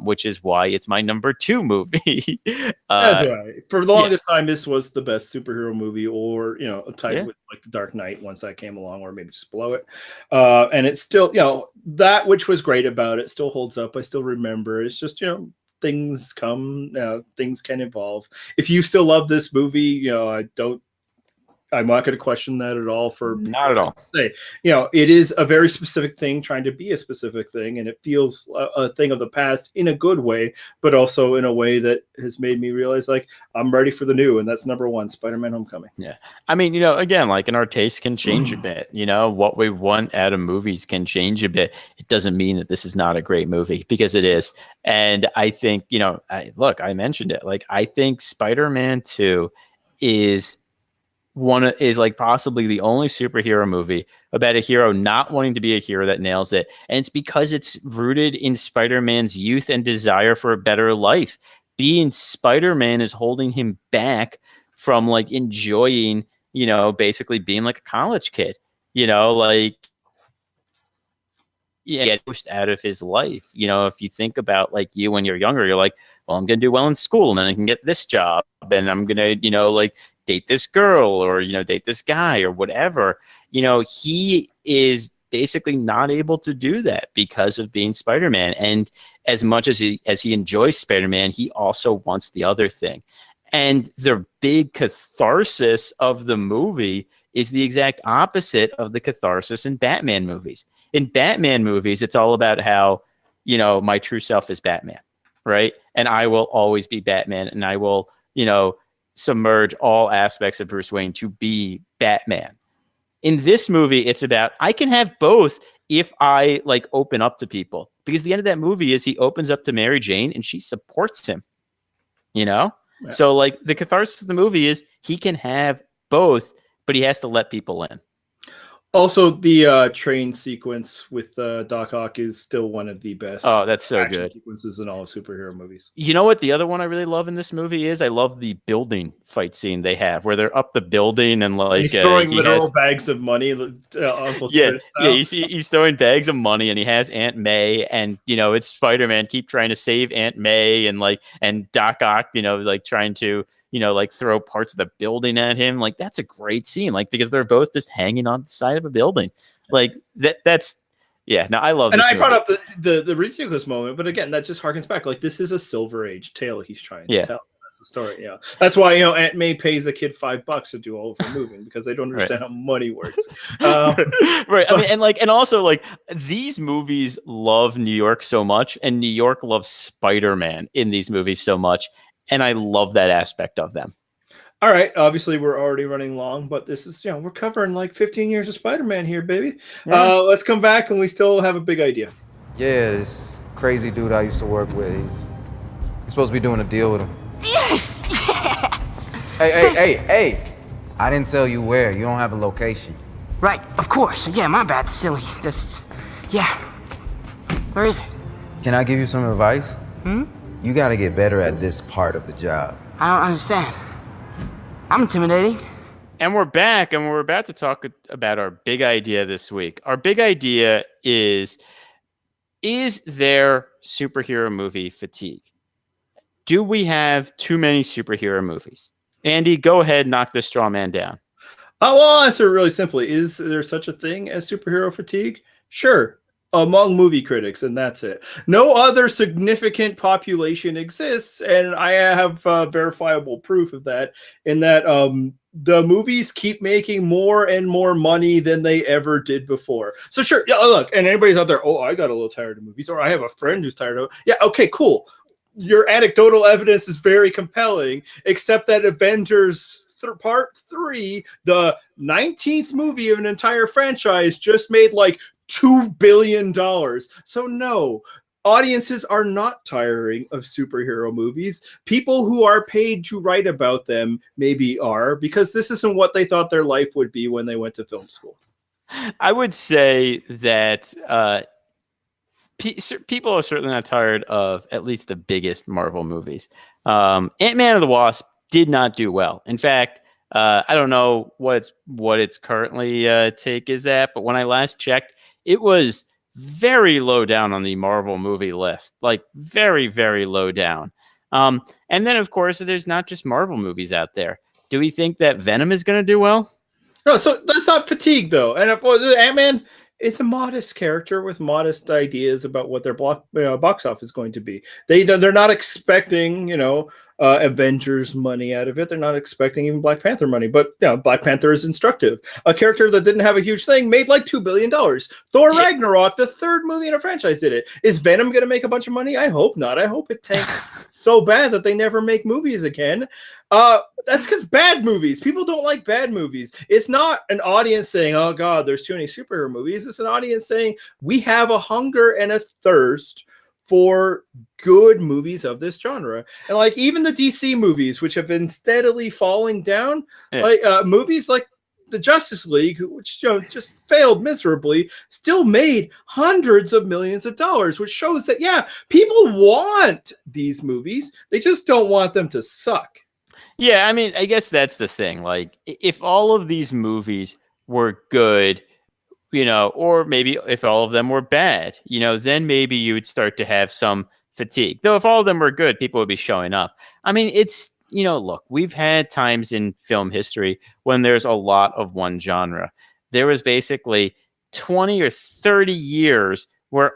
which is why it's my number 2 movie. That's right. For the longest time, this was the best superhero movie, or tied with like The Dark Knight once that came along, or maybe just below it. And it's still, that which was great about it still holds up. I still remember. It's just things come, things can evolve. If you still love this movie, I don't I'm not going to question that at all. For not at all. Say, it is a very specific thing trying to be a specific thing, and it feels a thing of the past in a good way, but also in a way that has made me realize, like, I'm ready for the new, and that's number one, Spider-Man: Homecoming. Yeah, I mean, again, like, and our taste can change a bit. What we want out of movies can change a bit. It doesn't mean that this is not a great movie, because it is. And I think, I mentioned it. Like, I think Spider-Man 2 is like possibly the only superhero movie about a hero not wanting to be a hero that nails it. And it's because it's rooted in Spider-Man's youth and desire for a better life. Being Spider-Man is holding him back from, like, enjoying, basically being like a college kid, get pushed out of his life. If you think about, like, you when you're younger, you're like, well, I'm going to do well in school and then I can get this job and I'm going to, like, date this girl or, date this guy or whatever. He is basically not able to do that because of being Spider-Man. And as much as he enjoys Spider-Man, he also wants the other thing. And the big catharsis of the movie is the exact opposite of the catharsis in Batman movies. In Batman movies, it's all about how, my true self is Batman, right? And I will always be Batman, and I will, submerge all aspects of Bruce Wayne to be Batman. In this movie, it's about, I can have both if I, like, open up to people. Because the end of that movie is he opens up to Mary Jane and she supports him, Yeah. So, like, the catharsis of the movie is he can have both, but he has to let people in. Also, the train sequence with Doc Ock is still one of the best. Oh, that's so good. Sequences in all superhero movies. You know what? The other one I really love in this movie is I love the building fight scene they have where they're up the building and, like, he's throwing literal bags of money. He's throwing bags of money, and he has Aunt May, and it's Spider-Man keep trying to save Aunt May, and Doc Ock, like trying to like throw parts of the building at him. Like, that's a great scene, like, because they're both just hanging on the side of a building. Like, that's I love and this I movie. brought up the ridiculous moment, but again, that just harkens back, like, this is a Silver Age tale he's trying to tell. That's the story. That's why Aunt May pays a kid $5 to do all of her moving, because they don't understand how money works. Right. I mean, and also, like, these movies love New York so much, and New York loves Spider-Man in these movies so much. And I love that aspect of them. All right. Obviously, we're already running long, but this is, we're covering like 15 years of Spider-Man here, baby. Yeah. Let's come back, and we still have a big idea. Yeah, this crazy dude I used to work with, he's supposed to be doing a deal with him. Yes! Hey! I didn't tell you where. You don't have a location. Right, of course. Yeah, my bad, silly. Where is it? Can I give you some advice? You gotta get better at this part of the job. I don't understand. I'm intimidating. And we're back, and we're about to talk about our big idea this week. Our big idea is there superhero movie fatigue? Do we have too many superhero movies? Andy, go ahead, knock this straw man down. Well, I'll answer really simply. Is there such a thing as superhero fatigue? Sure. Among movie critics, and that's it. No other significant population exists, and I have verifiable proof of that, in that the movies keep making more and more money than they ever did before. So sure, look, and anybody's out there, I got a little tired of movies, or I have a friend who's tired of it. Yeah, okay, cool. Your anecdotal evidence is very compelling, except that Avengers Part 3, the 19th movie of an entire franchise, just made like $2 billion. So no, audiences are not tiring of superhero movies. People who are paid to write about them maybe are, because this isn't what they thought their life would be when they went to film school. I would say that people are certainly not tired of at least the biggest Marvel movies. Ant-Man and the Wasp did not do well. In fact, I don't know what its currently take is at, but when I last checked, it was very low down on the Marvel movie list, like very, very low down. And then, of course, there's not just Marvel movies out there. Do we think that Venom is going to do well? No, so that's not fatigue, though. And Ant-Man, it's a modest character with modest ideas about what their box office is going to be. They're not expecting, Avengers money out of it. They're not expecting even Black Panther money. But Black Panther is instructive. A character that didn't have a huge thing made like $2 billion. Thor Ragnarok, the third movie in a franchise, did it. Is Venom going to make a bunch of money? I hope not. I hope it tanks so bad that they never make movies again. That's because bad movies. People don't like bad movies. It's not an audience saying, oh God, there's too many superhero movies. It's an audience saying we have a hunger and a thirst for good movies of this genre. And like even the DC movies, which have been steadily falling down, like movies like the Justice League, which just failed miserably, still made hundreds of millions of dollars, which shows that people want these movies. They just don't want them to suck. Yeah, I mean, I guess that's the thing. Like, if all of these movies were good, or maybe if all of them were bad, then maybe you would start to have some fatigue. Though if all of them were good, people would be showing up. I mean, it's, look, we've had times in film history when there's a lot of one genre. There was basically 20 or 30 years where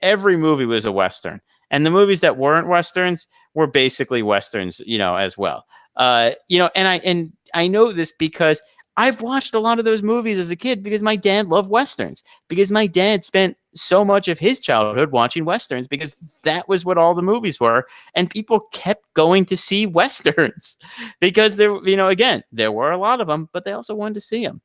every movie was a Western. And the movies that weren't Westerns were basically Westerns, as well. And I know this because I've watched a lot of those movies as a kid because my dad loved Westerns, because my dad spent so much of his childhood watching Westerns because that was what all the movies were. And people kept going to see Westerns because again, there were a lot of them, but they also wanted to see them.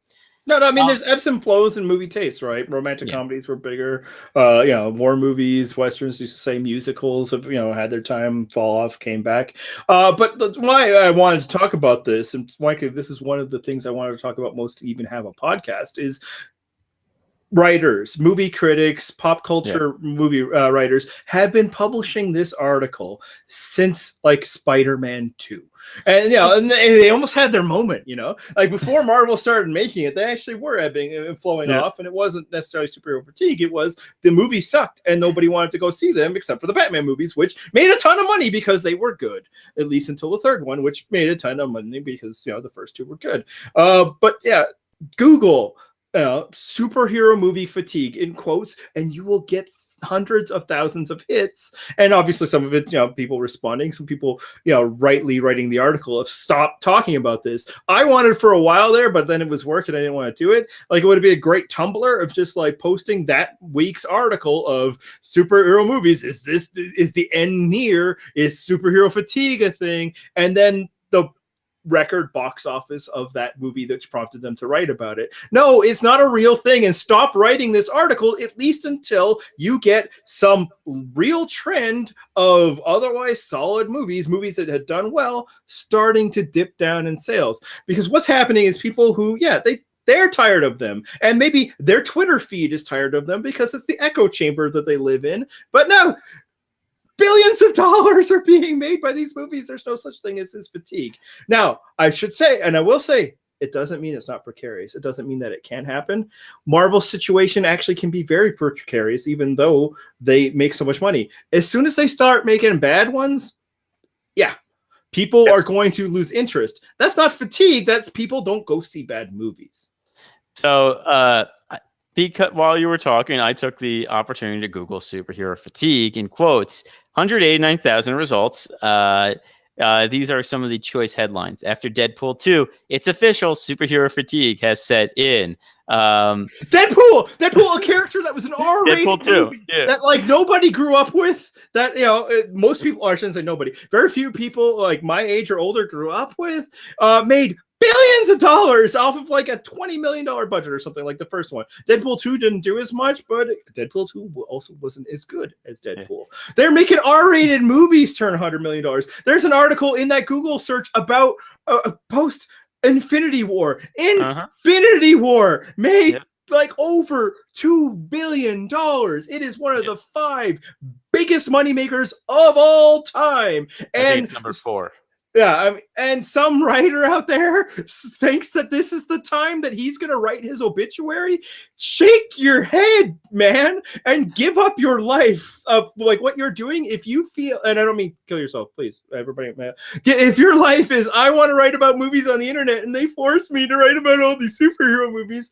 No, I mean, there's ebbs and flows in movie taste, right? Romantic comedies were bigger, war movies, Westerns, used to say musicals have, had their time fall off, came back. But why I wanted to talk about this, and Mike, this is one of the things I wanted to talk about most to even have a podcast, is writers, movie critics, pop culture movie writers have been publishing this article since like Spider-Man 2. And and they almost had their moment, like before Marvel started making it, they actually were ebbing and flowing off, and it wasn't necessarily superhero fatigue. It was the movie sucked and nobody wanted to go see them except for the Batman movies, which made a ton of money because they were good, at least until the third one, which made a ton of money because the first two were good. But Google superhero movie fatigue in quotes, and you will get hundreds of thousands of hits. And obviously some of it, people responding, some people, rightly writing the article of stop talking about this. I wanted for a while there, but then it was work and I didn't want to do it. Like, it would be a great Tumblr of just like posting that week's article of superhero movies. Is the end near? Is superhero fatigue a thing? And then the record box office of that movie that's prompted them to write about it. No, it's not a real thing, and stop writing this article at least until you get some real trend of otherwise solid movies that had done well, starting to dip down in sales. Because what's happening is people who, they're tired of them, and maybe their Twitter feed is tired of them because it's the echo chamber that they live in. But no, billions of dollars are being made by these movies. There's no such thing as this fatigue. Now, I should say, and I will say, it doesn't mean it's not precarious. It doesn't mean that it can't happen. Marvel's situation actually can be very precarious, even though they make so much money. As soon as they start making bad ones, people are going to lose interest. That's not fatigue. That's people don't go see bad movies. So, because while you were talking, I took the opportunity to Google superhero fatigue in quotes. 189,000 results. These are some of the choice headlines. After Deadpool 2, it's official, superhero fatigue has set in. Deadpool, a character that was an R-rated movie that like nobody grew up with. That most people, or I shouldn't say nobody, very few people like my age or older grew up with. Made billions of dollars off of like a $20 million budget or something like the first one. Deadpool 2 didn't do as much, but Deadpool 2 also wasn't as good as Deadpool. They're making R-rated movies turn $100 million. There's an article in that Google search about post Infinity War. Infinity War made like over $2 billion. It is one of the 5 biggest moneymakers of all time. And I think it's number 4. Yeah, and some writer out there thinks that this is the time that he's going to write his obituary. Shake your head, man, and give up your life of like what you're doing. If you feel, and I don't mean kill yourself, please, everybody, man. If your life is, I want to write about movies on the internet, and they force me to write about all these superhero movies,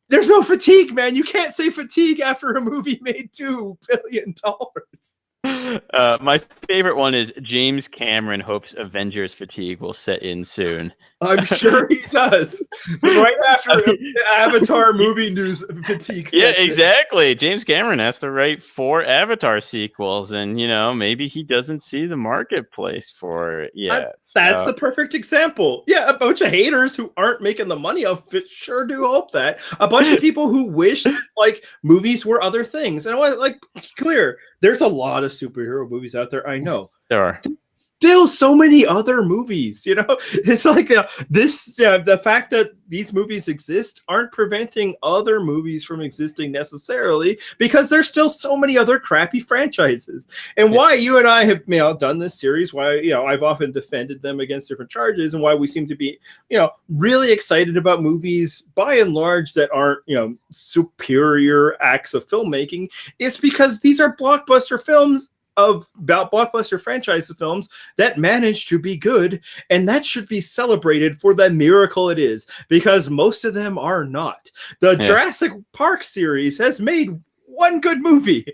there's no fatigue, man. You can't say fatigue after a movie made $2 billion. My favorite one is James Cameron hopes Avengers fatigue will set in soon. I'm sure he does. Right after Avatar movie news fatigue. Yeah, exactly. James Cameron has to write 4 Avatar sequels, and maybe he doesn't see the marketplace for it yet. That's the perfect example. Yeah, a bunch of haters who aren't making the money off it sure do hope that. A bunch of people who wish like movies were other things. And I want like clear, there's a lot of superhero movies out there. I know there are. Still so many other movies, it's like the fact that these movies exist aren't preventing other movies from existing necessarily, because there's still so many other crappy franchises. And why you and I have done this series, why I've often defended them against different charges, and why we seem to be really excited about movies by and large that aren't superior acts of filmmaking, is because these are blockbuster films about blockbuster franchise films that manage to be good, and that should be celebrated for the miracle it is, because most of them are not. The Jurassic Park series has made one good movie.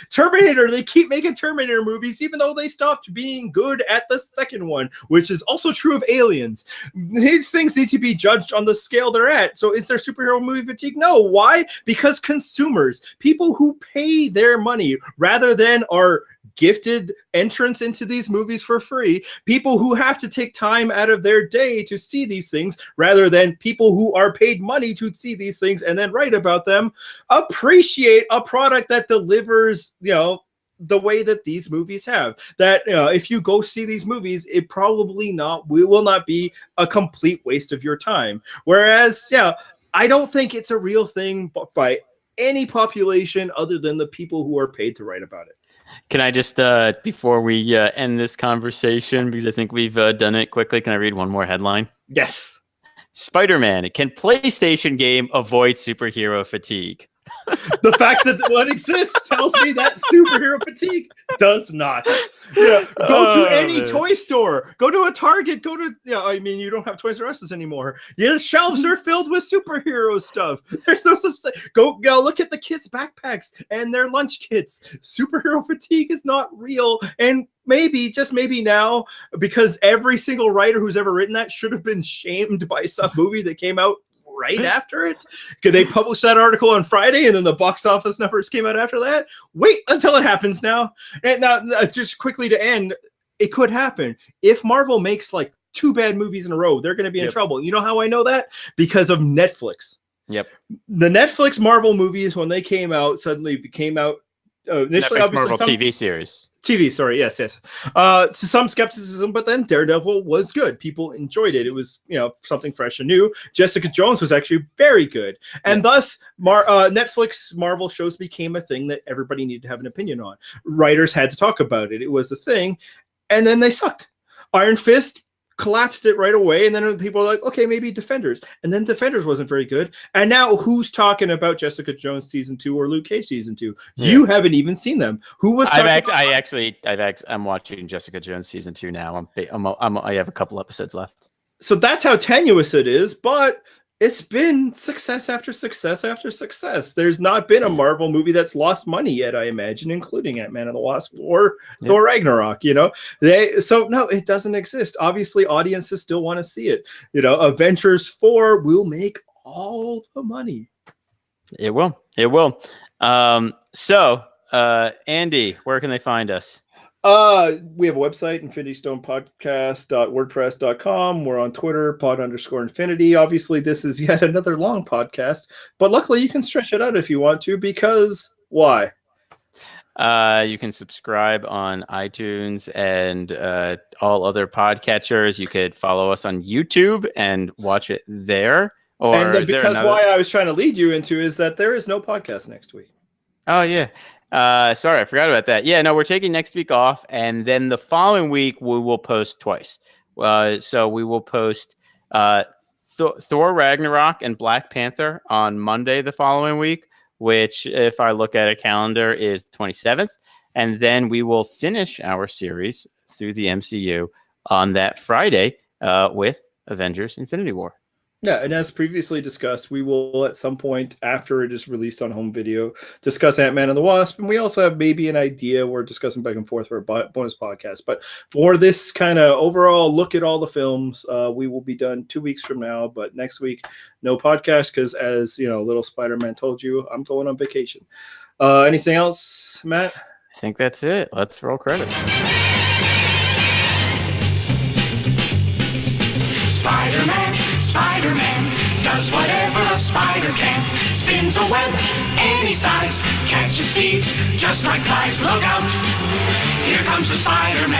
Terminator, they keep making Terminator movies even though they stopped being good at the second one, which is also true of Aliens. These things need to be judged on the scale they're at. So is there superhero movie fatigue? No. Why? Because consumers, people who pay their money rather than are gifted entrance into these movies for free, people who have to take time out of their day to see these things rather than people who are paid money to see these things and then write about them, appreciate a product that delivers the way that these movies have. That if you go see these movies, it probably will not be a complete waste of your time. Whereas I don't think it's a real thing by any population other than the people who are paid to write about it. Can I just, before we end this conversation, because I think we've done it quickly, can I read one more headline? Yes. Spider-Man, can PlayStation game avoid superhero fatigue? The fact that one exists tells me that superhero fatigue does not. Go to any toy store. Go to a Target. Go to, you don't have Toys R Us anymore. Your shelves are filled with superhero stuff. There's no such thing. Go look at the kids' backpacks and their lunch kits. Superhero fatigue is not real. And maybe, just maybe now, because every single writer who's ever written that should have been shamed by some movie that came out right after it. Could they publish that article on Friday and then the box office numbers came out after that? Wait until it happens now. And now, just quickly to end, it could happen. If Marvel makes like 2 bad movies in a row, they're going to be in trouble. You know how I know that? Because of Netflix. Yep. The Netflix Marvel movies, when they came out, suddenly came out initially, Netflix Marvel TV series. Sorry, yes. To some skepticism, but then Daredevil was good. People enjoyed it. It was, something fresh and new. Jessica Jones was actually very good. And thus, Netflix Marvel shows became a thing that everybody needed to have an opinion on. Writers had to talk about it. It was a thing. And then they sucked. Iron Fist collapsed it right away, and then people were like, okay, maybe Defenders, and then Defenders wasn't very good, and now who's talking about Jessica Jones season 2 or Luke Cage season 2? You haven't even seen them. Who was I'm watching Jessica Jones season 2 now. I have a couple episodes left, so that's how tenuous it is, but it's been success after success after success. There's not been a Marvel movie that's lost money yet, I imagine, including Ant-Man and the Wasp or Thor Ragnarok. No, it doesn't exist. Obviously, audiences still want to see it. Avengers 4 will make all the money. It will. Andy, where can they find us? We have a website, infinitystonepodcast.wordpress.com. We're on Twitter, pod_infinity. Obviously, this is yet another long podcast, but luckily you can stretch it out if you want to, because why? You can subscribe on iTunes and all other podcatchers. You could follow us on YouTube and watch it there. Why I was trying to lead you into is that there is no podcast next week. Oh, yeah. Sorry, I forgot about that. Yeah, no, we're taking next week off, and then the following week we will post twice. So we will post Thor Ragnarok and Black Panther on Monday the following week, which, if I look at a calendar, is the 27th. And then we will finish our series through the MCU on that Friday with Avengers Infinity War. Yeah, and as previously discussed, we will at some point after it is released on home video discuss Ant-Man and the Wasp, and we also have maybe an idea we're discussing back and forth for a bonus podcast. But for this kind of overall look at all the films, we will be done 2 weeks from now. But next week, no podcast because, as you know, Little Spider-Man told you, I'm going on vacation. Anything else, Matt? I think that's it. Let's roll credits. Spider-Man does whatever a spider can. Spins a web any size, catches thieves just like flies. Look out, here comes the Spider-Man.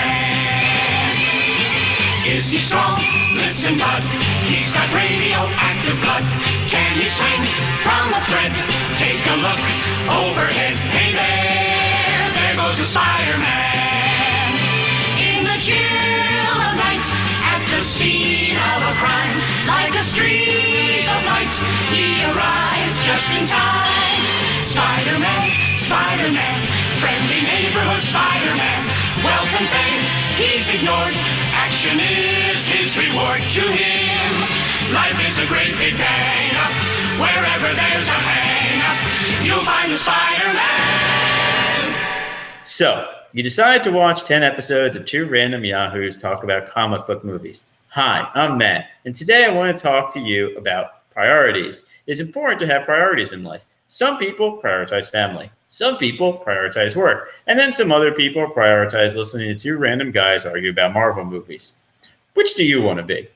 Is he strong? Listen, bud, he's got radioactive blood. Can he swing from a thread? Take a look overhead. Hey there goes the Spider-Man. In the chill of night, at the scene of a crime, like a streak of light, he arrives just in time. Spider-Man, Spider-Man, friendly neighborhood Spider-Man. Wealth and fame, he's ignored. Action is his reward to him. Life is a great big hang-up. Wherever there's a hang-up, you'll find the Spider-Man. So, you decided to watch 10 episodes of two random yahoos talk about comic book movies. Hi, I'm Matt, and today I want to talk to you about priorities. It's important to have priorities in life. Some people prioritize family. Some people prioritize work. And then some other people prioritize listening to two random guys argue about Marvel movies. Which do you want to be?